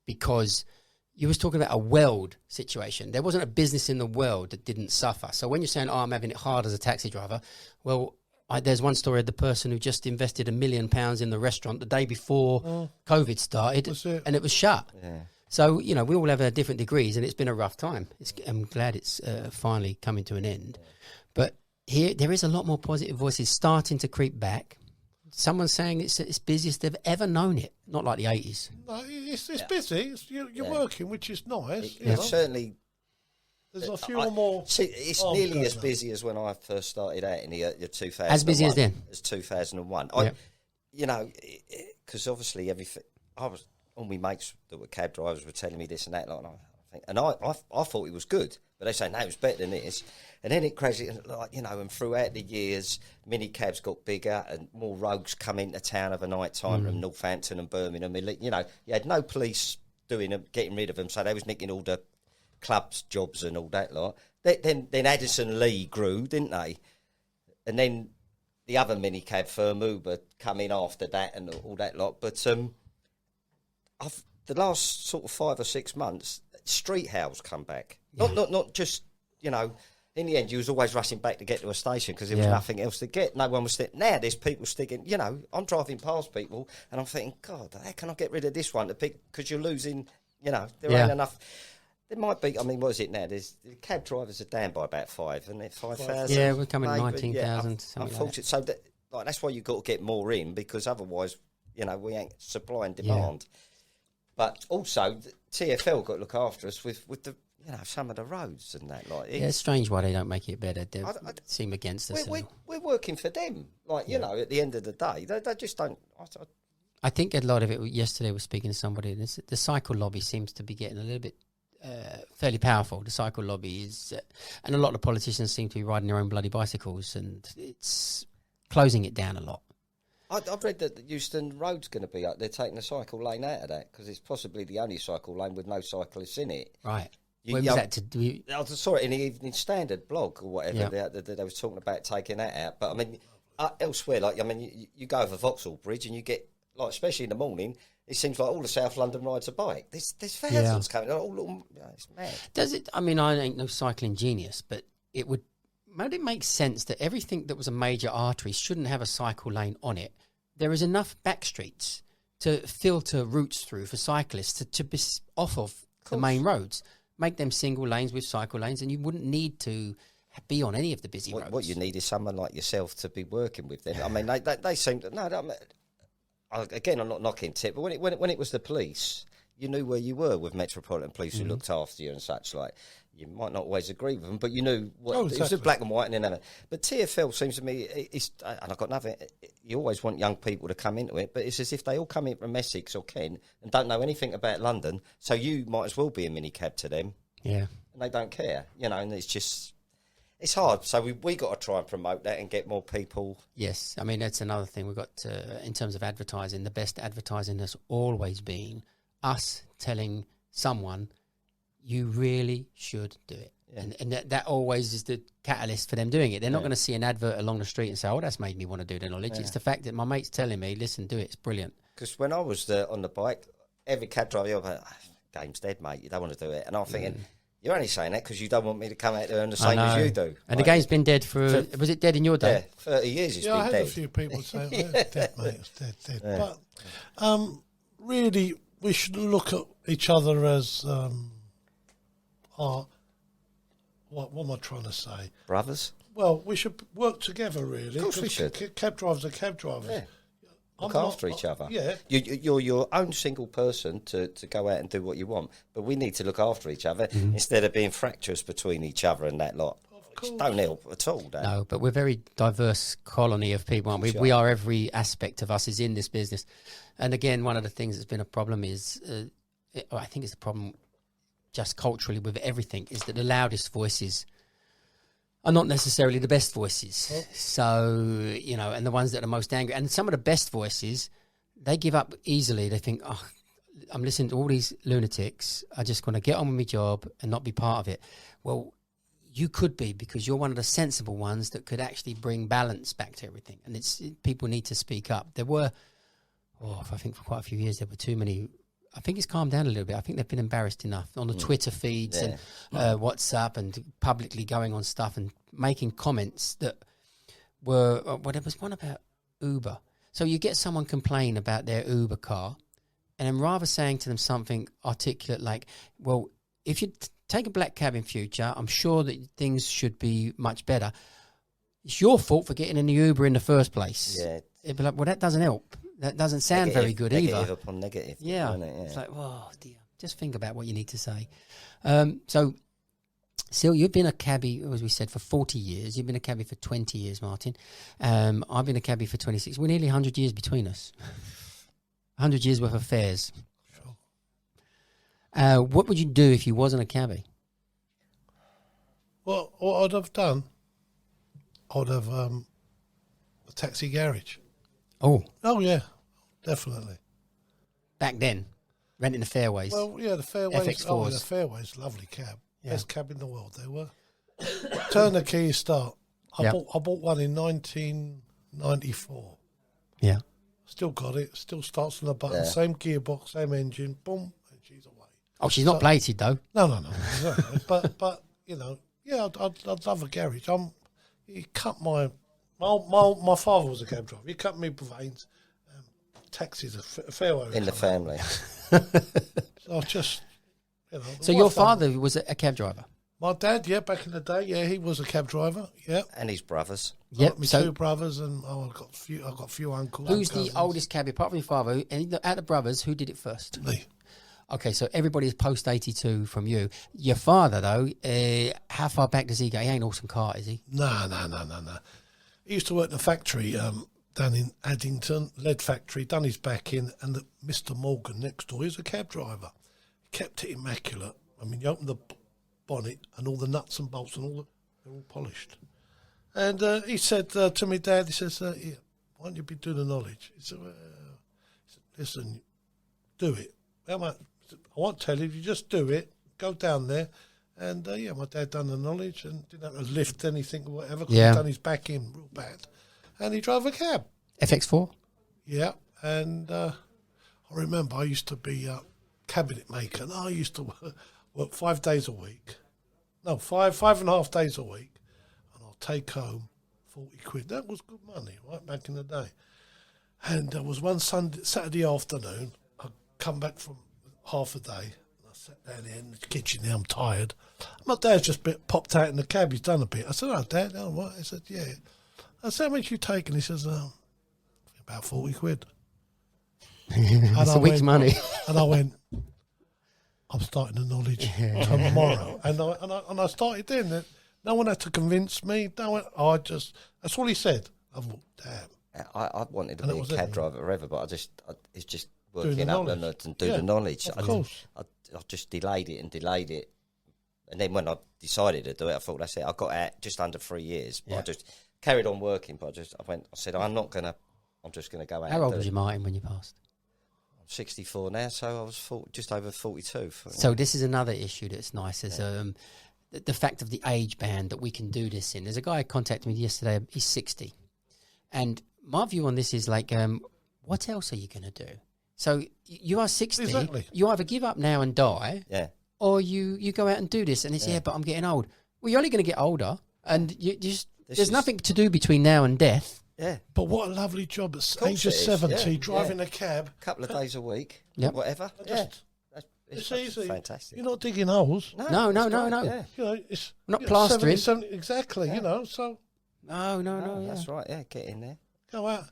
because you was talking about a world situation. There wasn't a business in the world that didn't suffer. So when you're saying, I'm having it hard as a taxi driver, well, there's one story of the person who just invested £1 million in the restaurant the day before COVID started, and it was shut. Yeah. So, we all have our different degrees, and it's been a rough time. I'm glad it's finally coming to an end. But here, there is a lot more positive voices starting to creep back. Someone's saying it's busiest they've ever known it. Not like the 80s. No, it's busy. You're working, which is nice. It's certainly... There's a few more. See, it's nearly as busy as when I first started out in the year 2001. As busy as then? As 2001. Because obviously everything... all my mates that were cab drivers were telling me this and that, and I thought it was good, but they say no, it was better than this. And then it crazy, and throughout the years, mini cabs got bigger and more rogues come into town of a night time from Northampton and Birmingham. You had no police doing them, getting rid of them, so they was nicking all the clubs jobs and all that lot. Then Addison Lee grew, didn't they? And then the other mini cab firm Uber come in after that and all that lot. But the last sort of 5 or 6 months, street house come back. Not just, in the end, you was always rushing back to get to a station because there was nothing else to get. No one was sticking. Now there's people sticking, I'm driving past people and I'm thinking, God, how can I get rid of this one to pick? Because you're losing, there ain't enough. There might be, what is it now? The cab drivers are down by about 5, isn't it? 5,000? Yeah, we're coming to 19,000. Unfortunately, so that's why you've got to get more in, because otherwise, we ain't supply and demand. Yeah. But also, TfL got to look after us with the, some of the roads and that. It's strange why they don't make it better. They seem against us. We're working for them. At the end of the day, they just don't. I think a lot of it, yesterday I was speaking to somebody, and the cycle lobby seems to be getting a little bit fairly powerful. The cycle lobby is, and a lot of politicians seem to be riding their own bloody bicycles, and it's closing it down a lot. I've read that the Euston Road's going to be up. They're taking the cycle lane out of that because it's possibly the only cycle lane with no cyclists in it. Right. When was that to do? I saw it in the Evening Standard blog or whatever. They was talking about taking that out. But elsewhere, you go over Vauxhall Bridge and you get, especially in the morning, it seems like all the South London rides a bike. There's thousands coming. It's mad. Does it? I ain't no cycling genius, but it would make sense that everything that was a major artery shouldn't have a cycle lane on it. There is enough back streets to filter routes through for cyclists to be off of the main roads. Make them single lanes with cycle lanes, and you wouldn't need to be on any of the busy roads. What you need is someone like yourself to be working with them. They seem to... again, I'm not knocking Tip, but when it was the police, you knew where you were with Metropolitan Police who looked after you and such. You might not always agree with them, but you knew what it was just black and white and then. But TfL seems to me, and I've got nothing. You always want young people to come into it, but it's as if they all come in from Essex or Kent and don't know anything about London. So you might as well be a minicab to them. Yeah, and they don't care, and it's just. It's hard, so we got to try and promote that and get more people. Yes, that's another thing we've got to, in terms of advertising. The best advertising has always been us telling someone, you really should do it. Yeah. And that always is the catalyst for them doing it. They're not going to see an advert along the street and say, oh, that's made me want to do the knowledge. Yeah. It's the fact that my mate's telling me, listen, do it, it's brilliant. Because when I was on the bike, every cab driver, was like, game's dead, mate, you don't want to do it. And I'm thinking... You're only saying that because you don't want me to come out there and the same as you do. And the game's been dead for... Was it dead in your day? Yeah, 30 years it's been dead. I had a few people say, it's dead, mate, it's dead. Yeah. But really, we should look at each other as are, what am I trying to say? Brothers. Well, we should work together, really. Of course we should. Cab drivers are cab drivers. Yeah. Look after each other. Yeah. You're your own single person to go out and do what you want, but we need to look after each other instead of being fractious between each other and that lot. Which don't help at all, Dan. No, but we're a very diverse colony of people, aren't we? Sure. We are, every aspect of us is in this business. And again, one of the things that's been a problem is, I think it's a problem just culturally with everything, is that the loudest voices are not necessarily the best voices. Oh. So, you know, and the ones that are most angry. And some of the best voices, they give up easily. They think, oh, I'm listening to all these lunatics. I just want to get on with my job and not be part of it. Well, you could be, because you're one of the sensible ones that could actually bring balance back to everything. And people need to speak up. There were, I think for quite a few years, there were too many. I think it's calmed down a little bit. I think they've been embarrassed enough on the Twitter feeds and WhatsApp and publicly going on stuff and making comments that were, there was one about Uber. So you get someone complain about their Uber car, and then rather saying to them something articulate like, well, if you take a black cab in future, I'm sure that things should be much better. It's your fault for getting in the Uber in the first place. Yeah. It'd be like, well, that doesn't help. That doesn't sound very good either. Negative upon negative. Yeah. It's like, oh, dear. Just think about what you need to say. So, Syl, you've been a cabbie, as we said, for 40 years. You've been a cabbie for 20 years, Martin. I've been a cabbie for 26. We're nearly 100 years between us. 100 years worth of fares. Sure. What would you do if you wasn't a cabbie? Well, what I'd have done, I'd have a taxi garage. Oh, yeah, definitely. Back then, renting the Fairways. Well, yeah, the Fairways. FX4s. Oh, the Fairways, lovely cab. Yeah. Best cab in the world, they were. Turn the key, start. I bought one in 1994. Yeah. Still got it. Still starts on the button. Yeah. Same gearbox, same engine. Boom, and she's away. Oh, she's not plated though. No. but you know, yeah, I'd love a garage. He cut my father was a cab driver. He cut me veins. Taxis a fairway in the family. So I just, you know. So your father was a cab driver. My dad, yeah, back in the day, yeah, he was a cab driver, yeah. And his brothers. Yep. My two brothers, and I've got a few uncles. Who's the oldest cabbie apart from your father? And out of the brothers, who did it first? Me. Okay, so everybody's post 82 from you. Your father, though, how far back does he go? He ain't Orson Cart, is he? No. He used to work in a factory down in Addington, lead factory, done his back in, and Mr. Morgan next door, he was a cab driver. He kept it immaculate. I mean, you open the bonnet and all the nuts and bolts and they're all polished. And he said to me, Dad, he says, yeah, why don't you be doing the knowledge? He said, listen, do it. How much? I won't tell you just do it. Go down there. And, my dad done the knowledge and didn't have to lift anything or whatever because he'd done his back in real bad. And he drove a cab. FX4? Yeah. And I remember I used to be a cabinet maker. And I used to work 5 days a week. No, 5.5 days a week. And I'll take home 40 quid. That was good money, right, back in the day. And there was one Saturday afternoon. I come back from half a day. And I sat down there in the kitchen there. I'm tired. My dad's just popped out in the cab. He's done a bit. I said, oh, Dad, oh, what? He said, yeah. I said, how much you taking? He says, about 40 quid. That's a week's money. And I went, I'm starting the knowledge tomorrow. And I started then. No one had to convince me. That's all he said. I thought, damn. I wanted to be a cab driver forever, but it's just working up and do the knowledge. Of course. I just delayed it. And then when I decided to do it, I thought, that's it. I got out just under 3 years. But I just carried on working, but I said, I'm just going to go out. How old was you, Martin, when you passed? I'm 64 now, so I was just over 42. So this is another issue that's nice, is the fact of the age band that we can do this in. There's a guy who contacted me yesterday, he's 60. And my view on this is like, what else are you going to do? So you are 60, exactly. You either give up now and die, or you go out and do this, and it's, but I'm getting old. Well, you're only going to get older, and there's nothing to do between now and death. Yeah. But what a lovely job at age of 70, driving a cab. A couple of days a week, whatever. It's easy. Fantastic. You're not digging holes. No. Yeah. You know, it's Not plastering. 70, exactly. Yeah. You know, so No. That's right. Yeah, get in there. go out.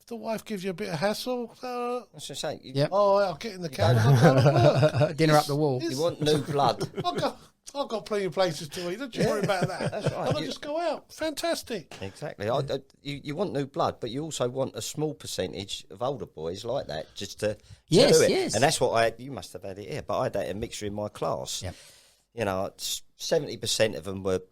If the wife gives you a bit of hassle, That's what I'm saying. Yep. I'll get in the cab. And I'll go to work. Dinner up the wall. You want new blood. I've got plenty of places to eat. Don't you worry about that. That's right. And I just go out. Fantastic. Exactly. You want new blood, but you also want a small percentage of older boys like that just to do it. Yes. And that's what you must have had it here, but I had that a mixture in my class. Yep. You know, 70% of them weren't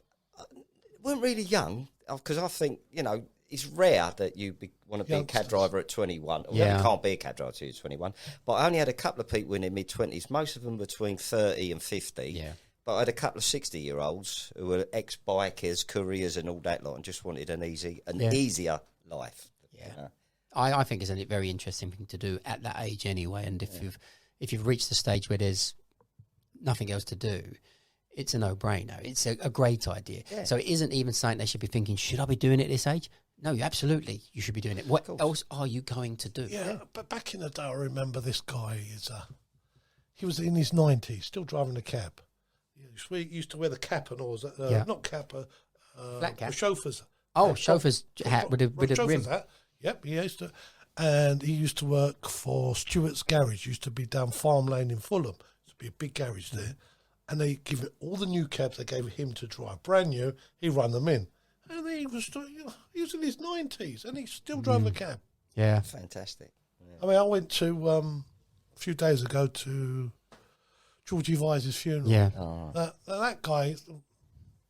really young, because I think, you know, it's rare that you want to be a cab driver at 21. Well, you can't be a cab driver till you're 21. But I only had a couple of people in their mid-20s, most of them between 30 and 50. Yeah. But I had a couple of 60-year-olds who were ex-bikers, couriers and all that lot, and just wanted an easier life. Yeah. You know? I think it's a very interesting thing to do at that age anyway. And if you've reached the stage where there's nothing else to do, it's a no-brainer. It's a great idea. Yeah. So it isn't even something they should be thinking, should I be doing it at this age? No, absolutely, you should be doing it. What else are you going to do? Yeah, but back in the day, I remember this guy. He was in his 90s, still driving a cab. He used to wear the cap and all. Not cap, flat cap. Chauffeur's. Chauffeur's hat with a rim. Hat. Yep, he used to. And he used to work for Stewart's Garage. Used to be down Farm Lane in Fulham. Used to be a big garage there. And they give it all the new cabs they gave him to drive. Brand new, he run them in. And he was in his 90s and he still drove a cab. Yeah. Fantastic. Yeah. I mean, I went to, a few days ago to Georgie Vise's funeral. Yeah. That guy,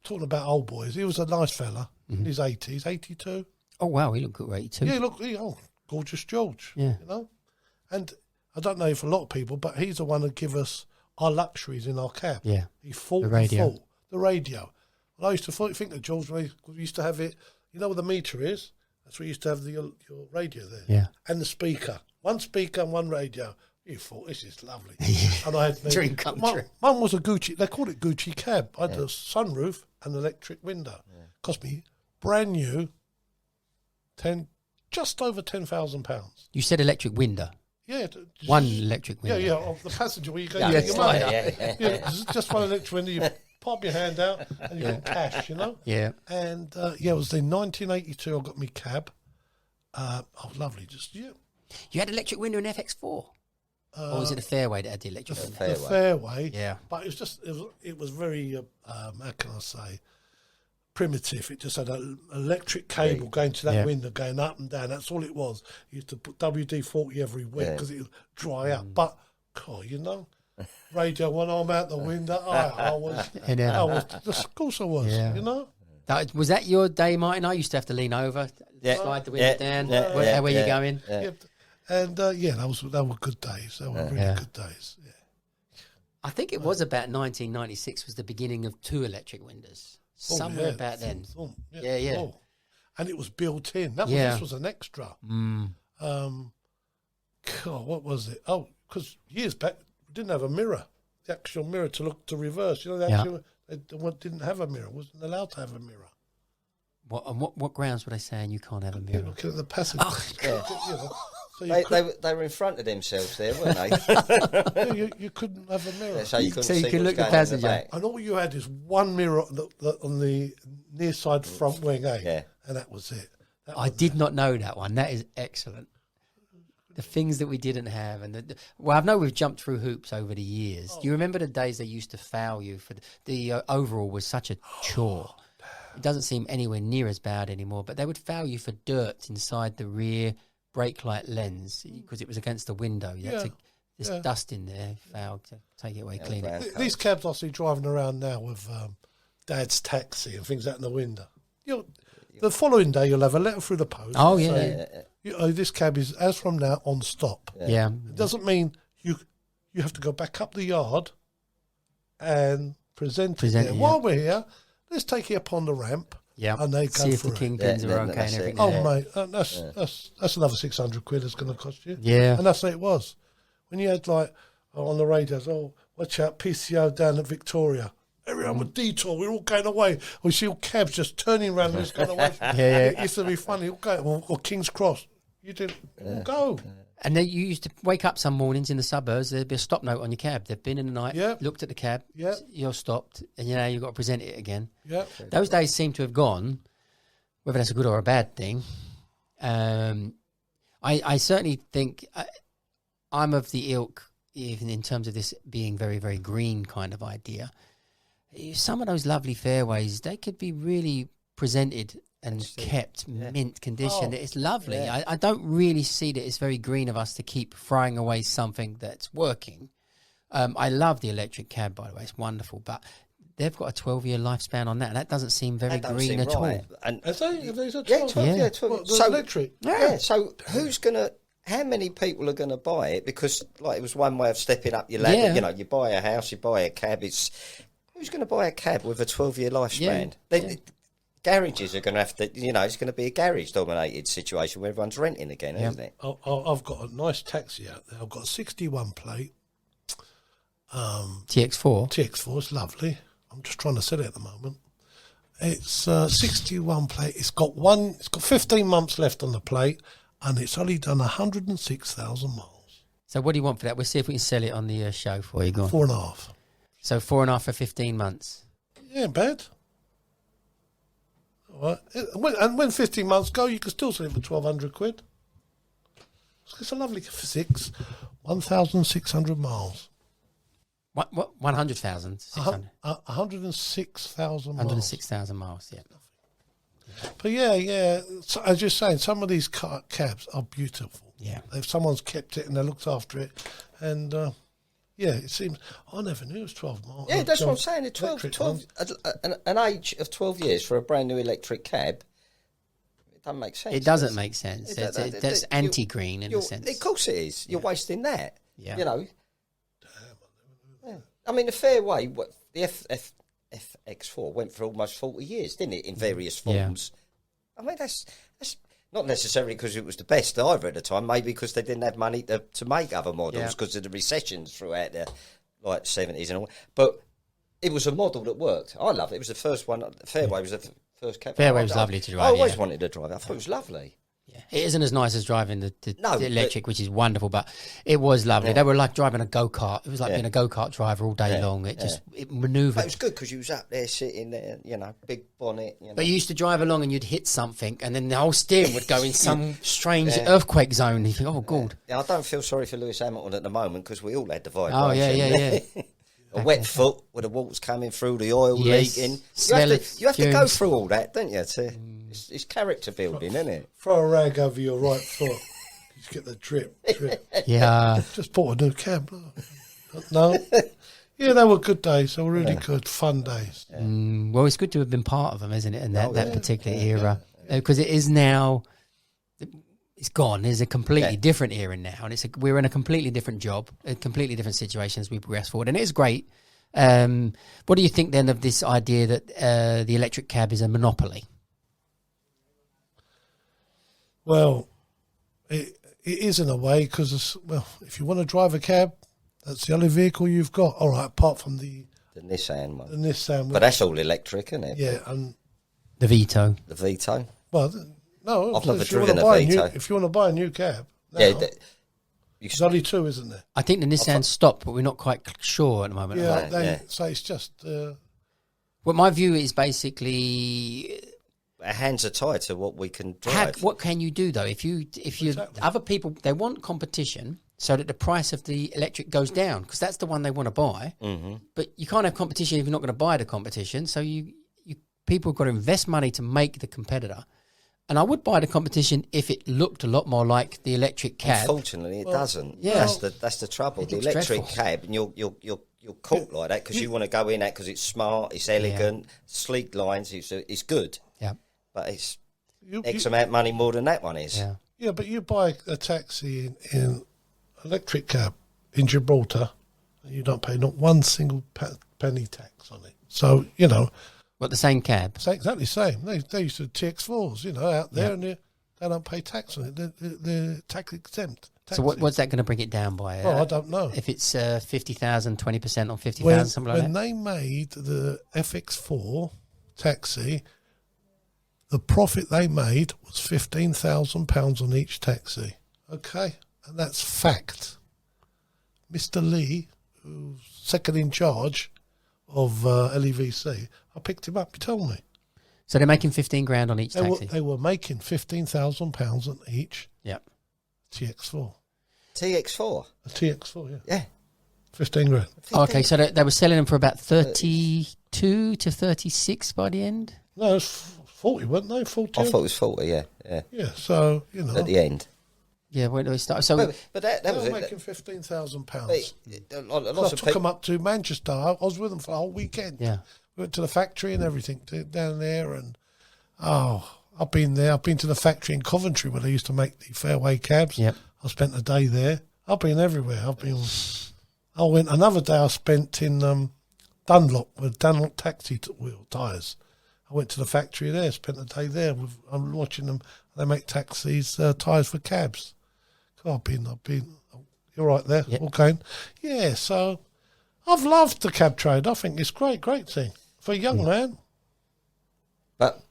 talking about old boys, he was a nice fella in his 80s, 82. Oh, wow, he looked great too. Yeah, gorgeous George. Yeah. You know? And I don't know if a lot of people, but he's the one who give us our luxuries in our cab. Yeah. He fought The radio. the radio. Well, I used to think that George, we used to have it, you know where the meter is? That's where you used to have your radio there. Yeah. And the speaker. One speaker and one radio. You thought, this is lovely. And I had Dream come true. Mine was a Gucci, they called it Gucci cab. I had a sunroof and electric window. Cost me brand new, just over £10,000. You said electric window. Yeah. One electric window. Yeah, of the passenger where you go Yeah, to get your money. yeah. Just one electric window. You pop your hand out and you got cash, you know? Yeah. And, it was in 1982 I got me cab. Lovely. You had electric window in FX4? Or was it a Fairway that had the electric window? The Fairway. Yeah. But it was very, how can I say, primitive. It just had an electric cable going to that window, going up and down. That's all it was. You used to put WD-40 every week because it would dry up. But, God, you know, radio, one arm out the window. I was, of course I was, you know. Was that your day, Martin? I used to have to lean over, slide the window down. Where you going? Yeah. And, they were good days. They were really good days. Yeah. I think it was about 1996 was the beginning of 2 electric windows. Somewhere about then. Yeah. Oh. And it was built in. This was an extra. God, what was it? Oh, because years back, we didn't have a mirror. The actual mirror to reverse. You know, they didn't have a mirror. Wasn't allowed to have a mirror. What grounds were they saying you can't have a mirror? Looking at the passenger. So they were in front of themselves there, weren't they? You couldn't have a mirror. So you couldn't could look at the passenger. And all you had is one mirror on the near side front wing, and that was it. I did not know that one. That is excellent. The things that we didn't have, and I know we've jumped through hoops over the years. Do you remember the days they used to foul you for the overall was such a chore? It doesn't seem anywhere near as bad anymore, but they would foul you for dirt inside the rear brake light lens because it was against the window. You had to dust in there, foul to take it away, clean it. These cabs I see driving around now with Dad's taxi and things out in the window. The following day you'll have a letter through the post. Oh yeah. This cab is as from now on stop. Yeah. It doesn't mean you have to go back up the yard and present it there. While we're here, let's take it up on the ramp. Yeah, and they see go if the kingpins are okay and everything. Oh, mate, that's another £600 it's going to cost you. Yeah. And that's what it was. When you had, on the radios, watch out, PCO down at Victoria. Everyone would detour, we're all going away. We see all cabs just turning around and just going away. It used to be funny, or King's Cross. You didn't go. And then you used to wake up some mornings in the suburbs, there'd be a stop note on your cab. They've been in the night, Yep. looked at the cab, Yep. you're stopped, and you've got to present it again. Yeah. Those days seem to have gone, whether that's a good or a bad thing. I certainly think I'm of the ilk, even in terms of this being very, very green kind of idea. Some of those lovely fairways, they could be really presented and kept mint condition. Oh, it's lovely. yeah. I don't really see that it's very green of us to keep throwing away something that's working. I love the electric cab, by the way. It's wonderful. But they've got a 12-year lifespan on that, and that doesn't seem very That don't green seem at right. all. And Have they said 12? yeah, 12. Yeah. Yeah, 12. What, the electric? Yeah. So who's gonna? How many people are gonna buy it? Because like it was one way of stepping up your ladder. Yeah. You know, you buy a house, you buy a cab. Who's gonna buy a cab with a 12-year lifespan? Garages are going to have to, it's going to be a garage-dominated situation where everyone's renting again, isn't it? I've got a nice taxi out there. I've got a 61 plate. TX4. TX4 is lovely. I'm just trying to sell it at the moment. It's 61 plate. It's got 15 months left on the plate, and it's only done 106,000 miles. So what do you want for that? We'll see if we can sell it on the show for you. Go on. 4.5. So 4.5 for 15 months. Yeah, bad. All right. And when 15 months go, you can still sell it for 1,200 quid. It's a lovely physics. 1,600 miles. What 100,000? 600. 106,000 miles. 106,000 miles, yeah. But yeah. So, as you're saying, some of these cabs are beautiful. Yeah. If someone's kept it and they looked after it, and it seems I never knew it was 12 miles. Yeah, that's what I'm saying. 12 an age of 12 years for a brand new electric cab, it doesn't make sense. It doesn't make sense. That's anti-green in a sense. Of course it is. You're wasting that. Yeah. Yeah. I mean, the fairway, the FX4 went for almost 40 years, didn't it, in various forms? Yeah. I mean, that's not necessarily because it was the best either at the time, maybe because they didn't have money to make other models because of the recessions throughout the 70s and all. But it was a model that worked. I love it. It was the first one. Fairway was the first cab. Fairway was lovely to drive. I always wanted to drive it. I thought it was lovely. Yeah. It isn't as nice as driving the electric, which is wonderful, but it was lovely. They were like driving a go-kart. It was like being a go-kart driver all day long. It manoeuvred. But it was good because you was up there sitting there, big bonnet. But you used to drive along and you'd hit something, and then the whole steering would go in some strange earthquake zone. And you think, oh, God. Yeah, I don't feel sorry for Lewis Hamilton at the moment because we all had the vibration. Oh, yeah. A wet foot with the water's coming through, the oil leaking. You have to go through all that, don't you? It's character building, isn't it? Throw a rag over your right foot. You get the drip. Yeah. Just bought a new cab. No. Yeah, they were good days. They were really good, fun days. Yeah. Well, it's good to have been part of them, isn't it? In that particular era. Because it is now, it's gone. There's a completely different era now. And we're in a completely different job, a completely different situation as we progress forward. And it is great. What do you think then of this idea that the electric cab is a monopoly? Well, it is in a way because, if you want to drive a cab, that's the only vehicle you've got. All right, apart from the Nissan one. The Nissan. But that's all electric, isn't it? Yeah. And the Vito. The Vito. Well, no. I've never driven a Vito. If you want to buy a new cab, there's only two, isn't there? I think the Nissan stopped, but we're not quite sure at the moment. Yeah, so it's just... well, my view is basically... Our hands are tied to what we can drive. What can you do, though? If you other people, they want competition so that the price of the electric goes down because that's the one they want to buy. Mm-hmm. But you can't have competition if you're not going to buy the competition. So people have got to invest money to make the competitor. And I would buy the competition if it looked a lot more like the electric cab. Unfortunately, it doesn't. Yeah. That's the trouble. The dreadful. electric cab, and you're caught like that because you want to go in that because it's smart, it's elegant, sleek lines. It's good. Yeah. But it's X amount of money more than that one is. Yeah. Yeah, but you buy a taxi in electric cab in Gibraltar, and you don't pay not one single penny tax on it. So, What, the same cab? It's exactly the same. They used to TX4s, out there, and they don't pay tax on it. They're tax exempt. So what's that going to bring it down by? Oh, I don't know. If it's 50,000, 20% on 50,000, something like that? When they made the FX4 taxi, the profit they made was £15,000 on each taxi. Okay, and that's fact. Mr. Lee, who's second in charge of LEVC, I picked him up. He told me. So they're making 15 grand on each taxi. They were making £15,000 on each. Yep. TX4. TX4. A TX4, yeah. Yeah. 15 grand. Okay, so they were selling them for about 32 to 36 by the end. No, it was 40, weren't they? 40. I thought it was 40. Yeah. Yeah. So At the end. Yeah, when do we start? So, but that they was were it. making £15,000. Lots I of took people. them up to Manchester. I was with them for the whole weekend. yeah. We went to the factory and everything down there, and I've been there. I've been to the factory in Coventry where they used to make the fairway cabs. Yep. I spent a day there. I've been everywhere. I went another day. I spent in Dunlop with Dunlop taxi wheel tyres. I went to the factory there. Spent a day there. I'm watching them. They make taxis tyres for cabs. I've been. You're right there. Yep. Okay. Yeah. So I've loved the cab trade. I think it's great thing for a young man. But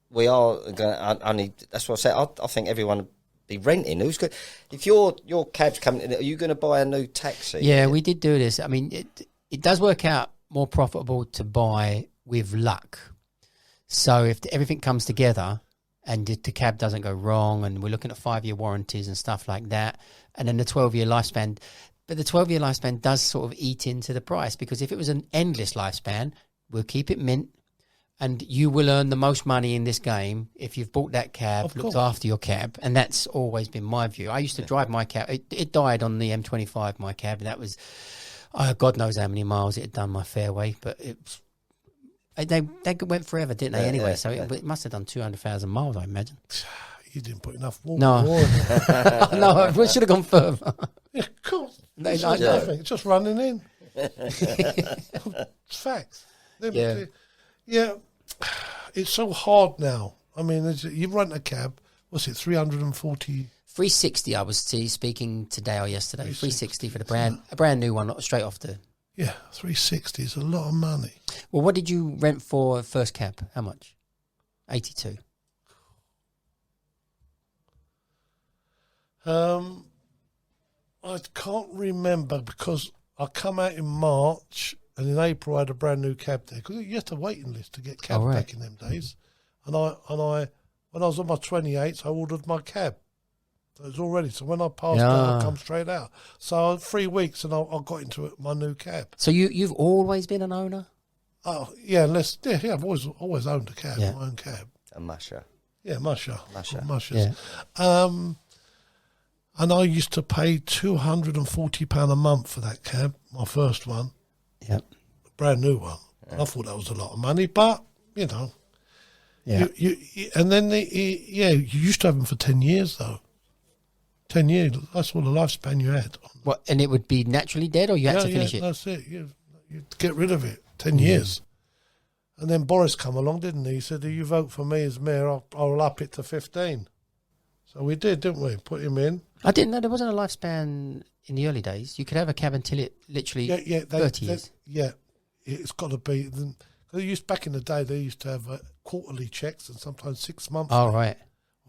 we are going. Only that's what I said. I think everyone would be renting. Who's good? If your cab's coming in, are you going to buy a new taxi? Yeah, we did do this. I mean, it does work out more profitable to buy with luck. So if everything comes together and the cab doesn't go wrong, and we're looking at 5-year warranties and stuff like that, and then the 12-year lifespan. But the 12-year lifespan does sort of eat into the price, because if it was an endless lifespan, we'll keep it mint, and you will earn the most money in this game if you've bought that cab, looked after your cab, and that's always been my view. I used to drive my cab. It died on the M25, my cab. That was, God knows how many miles it had done my fairway, but they went forever, didn't they? Anyway, so it must have done 200,000 miles, I imagine. You didn't put enough water. No, no, we should have gone further. Yeah, of course. It's nothing. It's just running in. It's facts. Yeah, it's so hard now. I mean, you rent a cab. What's it? 340. 360. I was speaking today or yesterday. 360 for a brand new one, straight off the. Yeah, 360 is a lot of money. Well, what did you rent for first cab? How much? 82. I can't remember, because I come out in March, and in April I had a brand new cab there, because you had a waiting list to get cabs back in them days. And I when I was on my 28th, I ordered my cab. So it was all ready. So when I passed out, I come straight out. So 3 weeks, and I got into my new cab. So you've always been an owner? Oh yeah, I've always owned a cab, my own cab. A musher. Yeah, musher. Yeah. And I used to pay £240 a month for that cab, my first one. Yep. A brand new one. Yeah. I thought that was a lot of money, but, you know. Yeah. You and then, you used to have them for 10 years, though. 10 years, that's all the lifespan you had. What, and it would be naturally dead, or you had to finish it? That's it. You get rid of it. 10 years. And then Boris come along, didn't he? He said, if you vote for me as mayor, I'll up it to 15. So we did, didn't we? Put him in. I didn't know there wasn't a lifespan in the early days. You could have a cab until it literally 30 years. Yeah, it's got to be. Back in the day, they used to have quarterly checks and sometimes 6 months. Oh, right.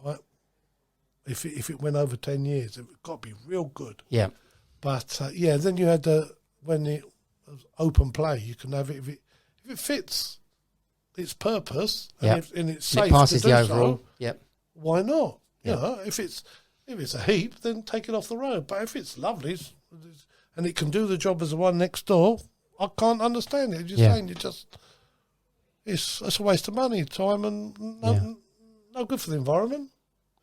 Right. If it went over 10 years, it got to be real good. Yeah. But, then you had when it was open play, you can have it if it fits its purpose and it's safe, it passes to do the overall. So, yep. Why not? Yep. You know, if it's a heap, then take it off the road. But if it's lovely and it can do the job as the one next door, I can't understand it. You're saying it's a waste of money, time, and no good for the environment,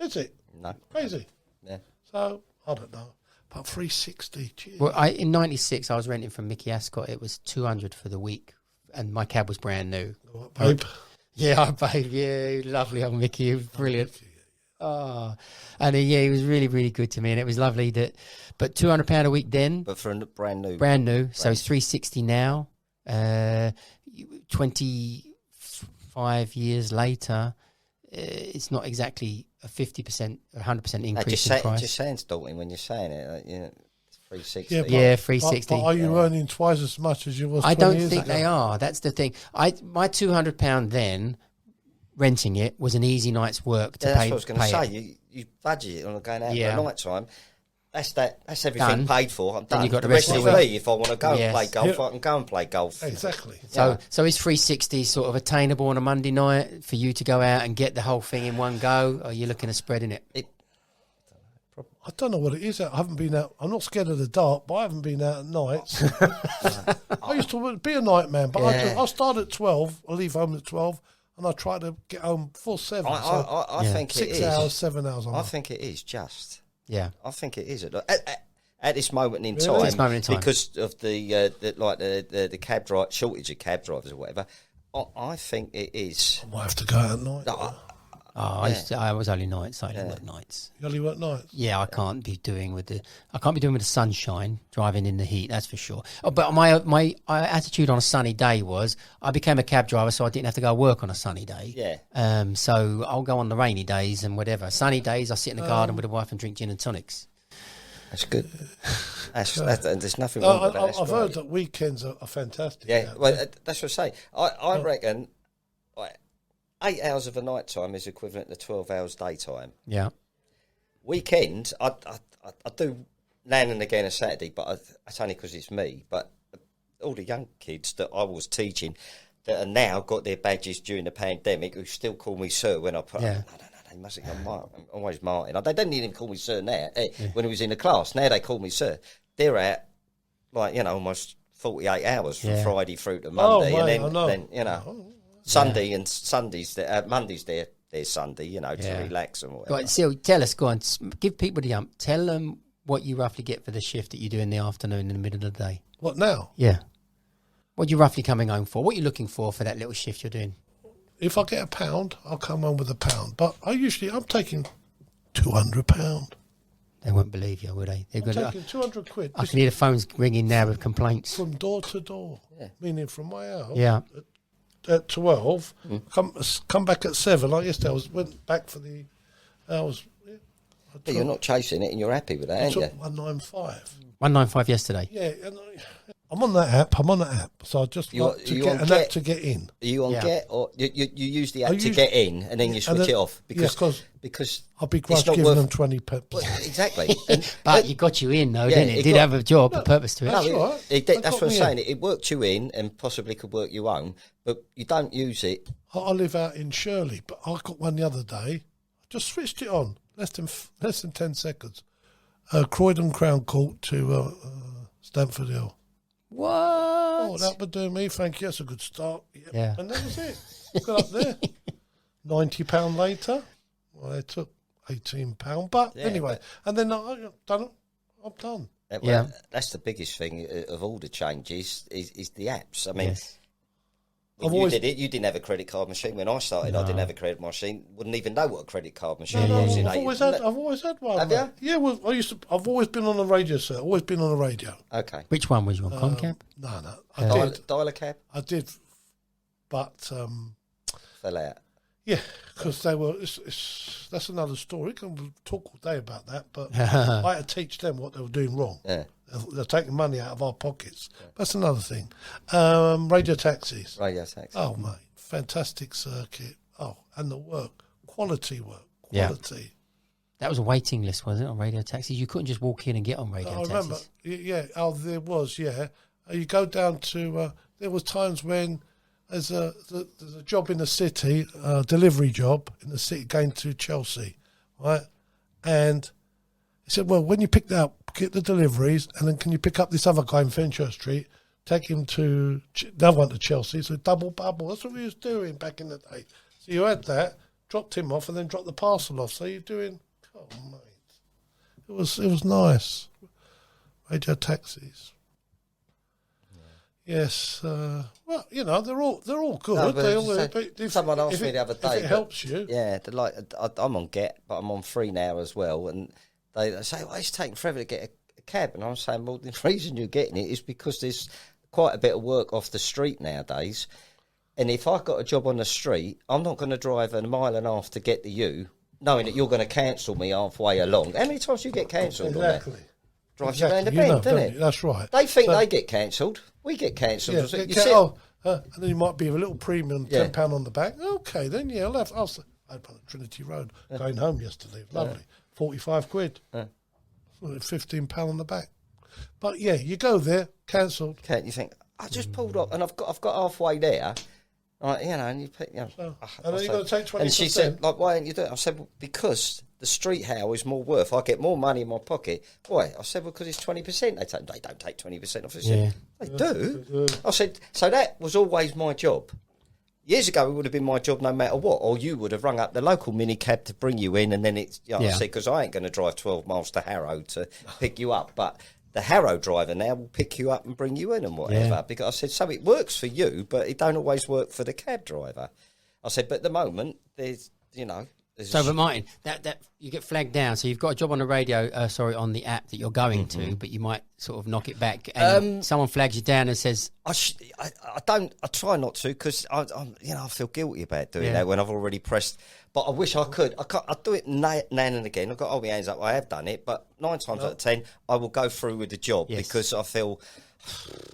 is it? No. Crazy. Yeah. So I don't know. But 360, geez. Well, in '96, I was renting from Mickey Ascot. It was $200 for the week, and my cab was brand new. What, babe? Yeah, babe. Yeah, lovely old Mickey. He was brilliant. Oh, and he was really, really good to me, and it was lovely that. But £200 a week then. But for a brand new. So it's 360 now. 25 years later, it's not exactly a 50%, 100% increase in price. Just saying, Dalton, when you're saying it, 360. Yeah, 360. But are you earning twice as much as you was? I 20 don't years think ago? they are. That's the thing. My £200 then, renting it, was an easy night's work to pay. That's what I was going to say. You budget it on going out at night time. That's everything Done. paid for. I'm Then done. you got The the rest rest of is the me. If I want to go and Yes. play golf, Yeah. I can go and play golf. Exactly. So is 360 sort of attainable on a Monday night for you to go out and get the whole thing in one go? Or are you looking at spreading it? I don't know what it is. I haven't been out. I'm not scared of the dark, but I haven't been out at nights. I used to be a night man, but I start at 12. I leave home at 12, and I try to get home before 7. I think it 6 is. hours, 7 hours. I think it is just. Yeah. I think it is at this moment in time. At this moment in time. Because of the cab drive shortage of cab drivers or whatever. I think it is. I might have to go out at night. I was only nights. I didn't work nights. You only work nights. Yeah, I can't be doing with the sunshine, driving in the heat. That's for sure. Oh, but my attitude on a sunny day was I became a cab driver, so I didn't have to go work on a sunny day. Yeah. So I'll go on the rainy days and whatever. Sunny days, I sit in the garden with the wife and drink gin and tonics. That's good. There's nothing wrong with that. That's I've great. heard that weekends are fantastic. Yeah, well, that's what I say. I reckon 8 hours of a night time is equivalent to 12 hours daytime. Yeah. Weekends, I do now and again a Saturday, but that's only because it's me. But all the young kids that I was teaching that are now got their badges during the pandemic who still call me sir when I put no, they must have gone I'm always Martin. They didn't even call me sir now when he was in the class. Now they call me sir. They're at almost 48 hours from Friday through to Monday, then Sunday and Sundays, Mondays their Sunday, to relax and whatever. Go on, Sylv, tell us, go on, give people the ump. Tell them what you roughly get for the shift that you do in the afternoon in the middle of the day. What now? Yeah. What are you roughly coming home for? What are you looking for that little shift you're doing? If I get £1, I'll come home with £1. But I'm taking £200. They won't believe you, would they? I'm taking 200 quid. I can hear the phones ringing now with complaints. From door to door. Yeah. Meaning from my house. Yeah. At 12, come back at 7. Like yesterday, went back for the hours. But you're not chasing it and you're happy with that, aren't you? 195. 195 yesterday. Yeah, and I'm on that app. So I just like to get an app to get in. Are you on Get, or you use the app to get in and then you switch it off because I'll be grudge giving them 20 pips. Well, exactly. But it got you in, though, didn't it? It did have a job, a purpose to it. That's right. That's what I'm saying. It worked you in and possibly could work you home, but you don't use it. I live out in Shirley, but I got one the other day. I just switched it on. Less than 10 seconds. Croydon Crown Court to Stamford Hill. What? Oh, that would do me. Thank you. That's a good start. Yeah. And that was it. Got up there. £90 later. Well, they took £18. But anyway, and then I'm done. Well, that's the biggest thing of all the changes is the apps. I mean, when you didn't have a credit card machine. When I started, I didn't have a credit machine. Wouldn't even know what a credit card machine was. I've always had one. Have you? Yeah, well, I've always been on the radio, sir. Always been on the radio. Okay. Which one was you on? Comcap? No. Dial a cab? I did, but Fell out. yeah, because they were. That's another story. We can talk all day about that. But I had to teach them what they were doing wrong. Yeah. They're taking money out of our pockets. That's another thing. Radio taxis. Radio taxi. Oh, mate, fantastic circuit. Oh, and the work, quality work, Yeah. quality. That was a waiting list, wasn't it, on radio taxis? You couldn't just walk in and get on radio I taxis. remember. Yeah. Oh, there was. Yeah. You go down to. There was times when there's a job in the city, a delivery job in the city, going to Chelsea, right? And he said, "Well, when you pick that up, get the deliveries, and then can you pick up this other guy in Fenchurch Street, take him to another one to Chelsea?" So double bubble. That's what we was doing back in the day. So you had that, dropped him off, and then dropped the parcel off. So you're doing. Oh, mate, it was nice. Radio taxis. Yes, well, they're all good. No, someone asked me the other day. If it helps you, yeah. I'm on Get, but I'm on Free now as well. And they say, "Well, it's taking forever to get a cab." And I'm saying, "Well, the reason you're getting it is because there's quite a bit of work off the street nowadays. And if I've got a job on the street, I'm not going to drive a mile and a half to get to you, knowing that you're going to cancel me halfway along. How many times you get cancelled on that? Drives you around the bend, doesn't it? That's right. They think they get cancelled. We get cancelled. And then you might be a little premium, £10 on the back. Okay, then I was on Trinity Road going home yesterday. Lovely, 45 quid. £15 on the back. But yeah, you go there, cancelled. You think, I just pulled up and I've got halfway there. You know, and you pick, you know. So, and then you've got to take 20%. And she said, like, why don't you do it? I said, well, because the street howl is more worth. I get more money in my pocket. Why? I said, well, because it's 20%. They don't take 20% off. I said, they do. I said, so that was always my job. Years ago, it would have been my job no matter what, or you would have rung up the local minicab to bring you in, and then it's, you know, I said, because I ain't going to drive 12 miles to Harrow to pick you up, but the Harrow driver now will pick you up and bring you in and whatever, because I said, so it works for you, but it don't always work for the cab driver. I said, but at the moment, there's, you know... So, but Martin, that you get flagged down. So you've got a job on the radio, on the app that you're going to, but you might sort of knock it back. And someone flags you down and says, I try not to, because I feel guilty about doing that when I've already pressed. But I wish I could. I do it now and again. I've got all my hands up. I have done it, but 9 times out of 10, I will go through with the job because I feel.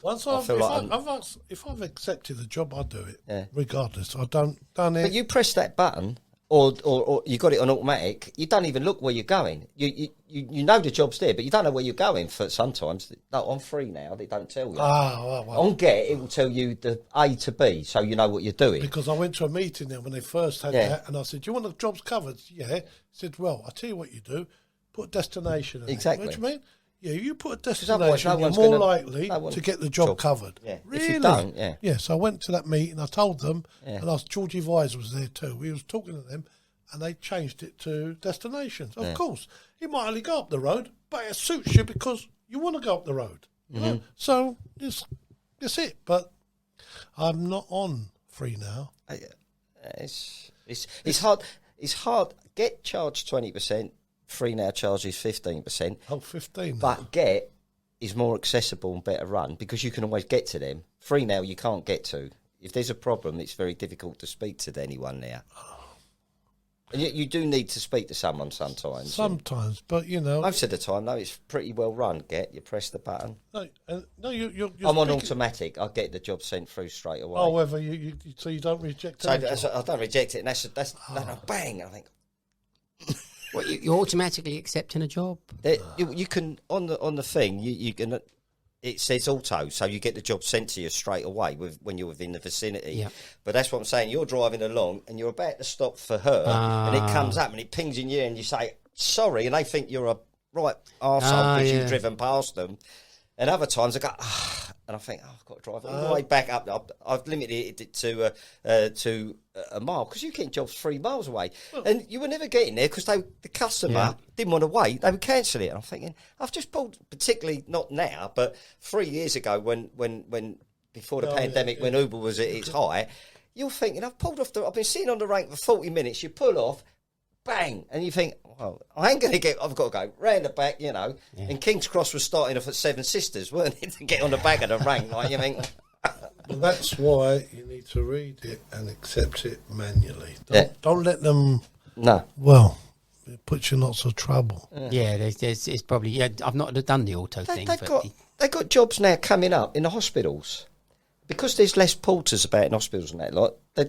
If I've accepted the job, I do it regardless. I don't done it. But you press that button. Or you got it on automatic. You don't even look where you're going. You know the job's there, but you don't know where you're going. For sometimes, no, I'm free now. They don't tell you. On Get, it will tell you the A to B, so you know what you're doing. Because I went to a meeting there when they first had that, and I said, "Do you want the jobs covered?" Yeah. He said, "Well, I tell you what you do. Put destination." Exactly. What do you mean? Yeah, you put a destination, you're more likely to get the job covered. Yeah. Really? If you don't, so I went to that meeting, I told them, and Georgie Vise was there too. We was talking to them, and they changed it to destinations. Of course, you might only go up the road, but it suits you because you want to go up the road. You know? So that's it. But I'm not on free now. It's hard. It's hard. Get charged 20%. Free now charges 15%. Oh, 15. But Get is more accessible and better run because you can always get to them. Free now you can't get to. If there's a problem, it's very difficult to speak to anyone now. And you do need to speak to someone sometimes. Sometimes, but you know, most of the time, though, it's pretty well run. Get you press the button. No, you're I'm on automatic. I get the job sent through straight away. Oh, whether so you don't reject it. So I don't reject it, and that's bang. I think. What, you're automatically accepting a job? You can on the thing. You can. It says auto, so you get the job sent to you straight away when you're within the vicinity. Yeah. But that's what I'm saying. You're driving along and you're about to stop for her, and it comes up and it pings in you, and you say sorry, and they think you're a right arsehole because you've driven past them. And other times I go, and I think, I've got to drive all the way back up. I've limited it to a mile because you get jobs 3 miles away, and you were never getting there because the customer didn't want to wait. They would cancel it. And I'm thinking, I've just pulled, particularly not now, but 3 years ago when before the pandemic, when Uber was at its height, you're thinking, I've been sitting on the rank for 40 minutes. You pull off. Bang, and you think, well, I've got to go round the back, you know. And King's Cross was starting off at Seven Sisters, weren't it, to get on the back of the rank, like you think. Well, that's why you need to read it and accept it manually. Don't let them. No. Well, it puts you in lots of trouble. Yeah, it's probably. I've not done the auto thing. They've got jobs now coming up in the hospitals. Because there's less porters about in hospitals and that lot, they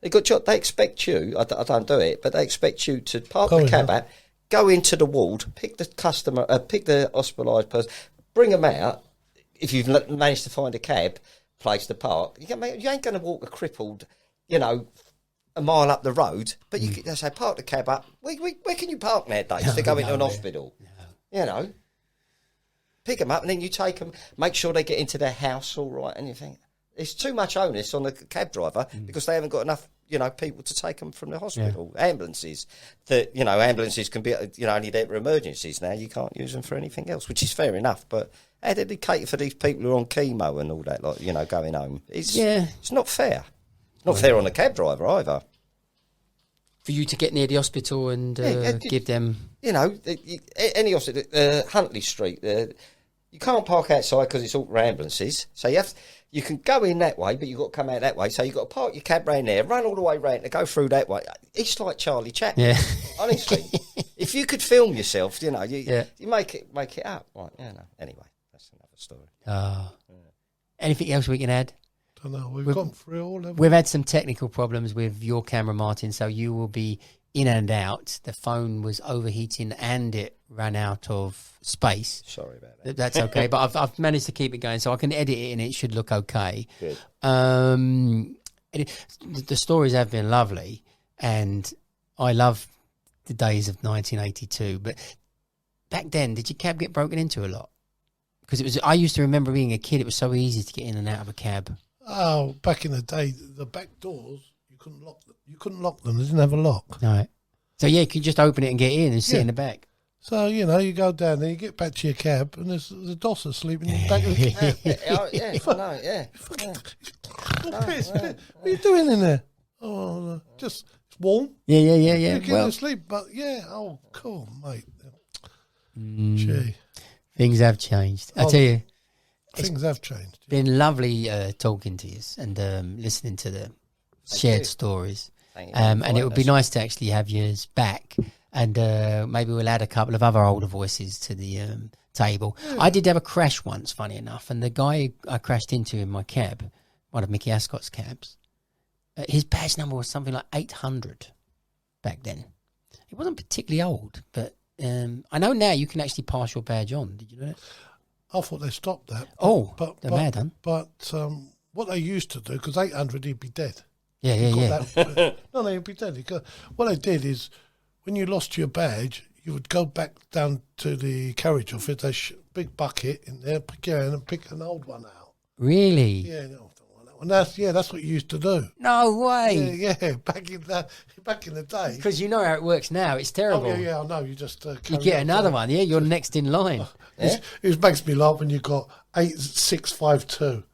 got job. They expect you. I don't do it, but they expect you to park the cab out, go into the ward, pick the customer, pick the hospitalised person, bring them out. If you've managed to find a cab place to park, you ain't going to walk a crippled, you know, a mile up the road. But they say park the cab up. Where can you park nowadays to go into an hospital? No. You know. Pick them up and then you take them, make sure they get into their house all right, and you think it's too much onus on the cab driver because they haven't got enough, you know, people to take them from the hospital. Ambulances, ambulances can be, you know, only there for emergencies now. You can't use them for anything else, which is fair enough. But how do they cater for these people who are on chemo and all that, like, you know, going home? It's not fair. Not fair on the cab driver either. For you to get near the hospital and give them, you know, any hospital, Huntley Street. You can't park outside because it's all for ambulances. So you can go in that way, but you've got to come out that way. So you've got to park your cab round there, run all the way round, and go through that way. It's like Charlie Chaplin. Yeah. Honestly, if you could film yourself, you know, you make it up. Right, you know. Anyway, that's another story. Anything else we can add? I don't know. We've gone through all of it. We've had some technical problems with your camera, Martin, so you will be in and out, the phone was overheating and it ran out of space. Sorry about that. That's okay, but I've managed to keep it going, so I can edit it and it should look okay. Good. The stories have been lovely, and I love the days of 1982. But back then, did your cab get broken into a lot? Because I used to remember being a kid, it was so easy to get in and out of a cab. Oh, back in the day, the back doors, you couldn't lock them. You couldn't lock them. They didn't have a lock. Right. So, yeah, you could just open it and get in and sit in the back. So, you know, you go down there, you get back to your cab, and there's the dosser sleeping in the back of the cab. What are you doing in there? Oh, just, it's warm. Yeah. You're getting asleep, but oh, cool, mate. Gee. Things have changed. I tell you. Things have changed. It's been lovely talking to you and listening to the shared stories. And it would be nice to actually have yours back. And maybe we'll add a couple of other older voices to the table. Yeah. I did have a crash once, funny enough. And the guy I crashed into in my cab, one of Mickey Ascot's cabs, his badge number was something like 800 back then. It wasn't particularly old, but I know now you can actually pass your badge on. Did you know that? I thought they stopped that. But they're done. But what they used to do, because 800, he'd be dead. Yeah. No, he'd be dead. What they did is, when you lost your badge, you would go back down to the carriage office, a big bucket in there, pick your hand and pick an old one out. Really? Yeah, no, and that's what you used to do. No way. Yeah, back in the day. Because you know how it works now. It's terrible. Oh, yeah, I know. You just you get another one. Yeah, you're next in line. It makes me laugh when you got 8652.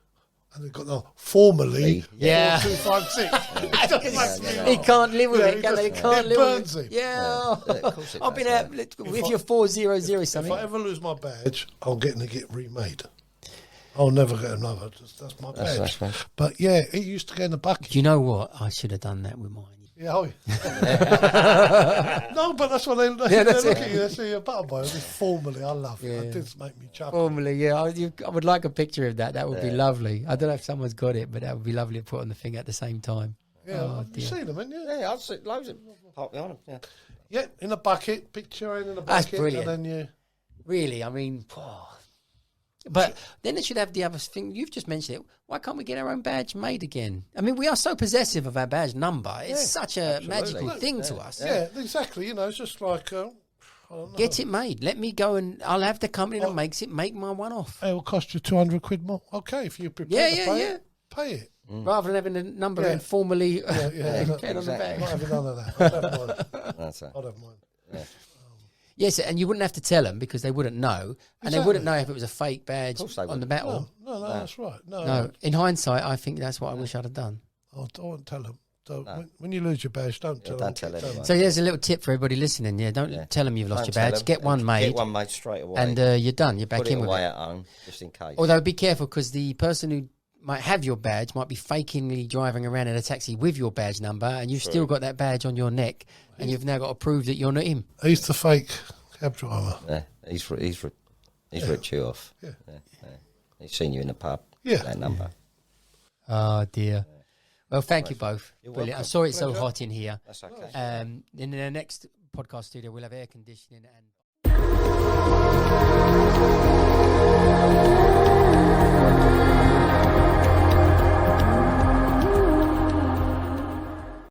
And they've got the formerly 4256. He can't live with it, can they? He can't live burns with it. him. Yeah. Of course it I've been does, out with your 400 something. If I ever lose my badge, I'm getting to get remade. I'll never get another. That's my badge. That's right. But yeah, it used to go in the bucket. Do you know what? I should have done that with mine. Yeah, no, but that's what they look at you. They see a button boy. Formerly, I love it. It did make me chuckle. Formerly, yeah. I would like a picture of that. That would be lovely. I don't know if someone's got it, but that would be lovely to put on the thing at the same time. Yeah, you've seen them, haven't you? Yeah, I've seen loads of park behind them. Yeah, in a bucket, picture in a bucket. That's brilliant. And then Really, I mean, but then it should have the other thing. You've just mentioned it. Why can't we get our own badge made again? I mean, we are so possessive of our badge number. It's such a magical thing to us. Yeah, exactly. You know, it's just like, I don't know. Get it made. Let me go and I'll have the company that makes it make my one off. It will cost you 200 quid more. Okay, if you prepare to pay it. Rather than having a number informally Not on the back. having none of that. I'd have mine. That's it. I'd have mine. Yeah. Yes, and you wouldn't have to tell them because they wouldn't know. And they wouldn't know if it was a fake badge on the battle. No, that's right. No, in hindsight, I think that's what I wish I'd have done. I won't tell them. So when you lose your badge, don't tell them. Don't tell anyone. So here's a little tip for everybody listening. Yeah, don't tell them you've lost your badge. Get one made. Get one made straight away. And you're done. You're back Put in it with away it. at home, just in case. Although be careful because the person who might have your badge might be fakingly driving around in a taxi with your badge number, and you've still got that badge on your neck, and you've now got to prove that you're not him. He's the fake cab driver. Yeah, he's ripped you off. Yeah. He's seen you in the pub. Yeah. That number. Oh dear. Well, thank you both. You're Brilliant. welcome. I'm sorry it's so hot in here. That's okay. In the next podcast studio, we'll have air conditioning and.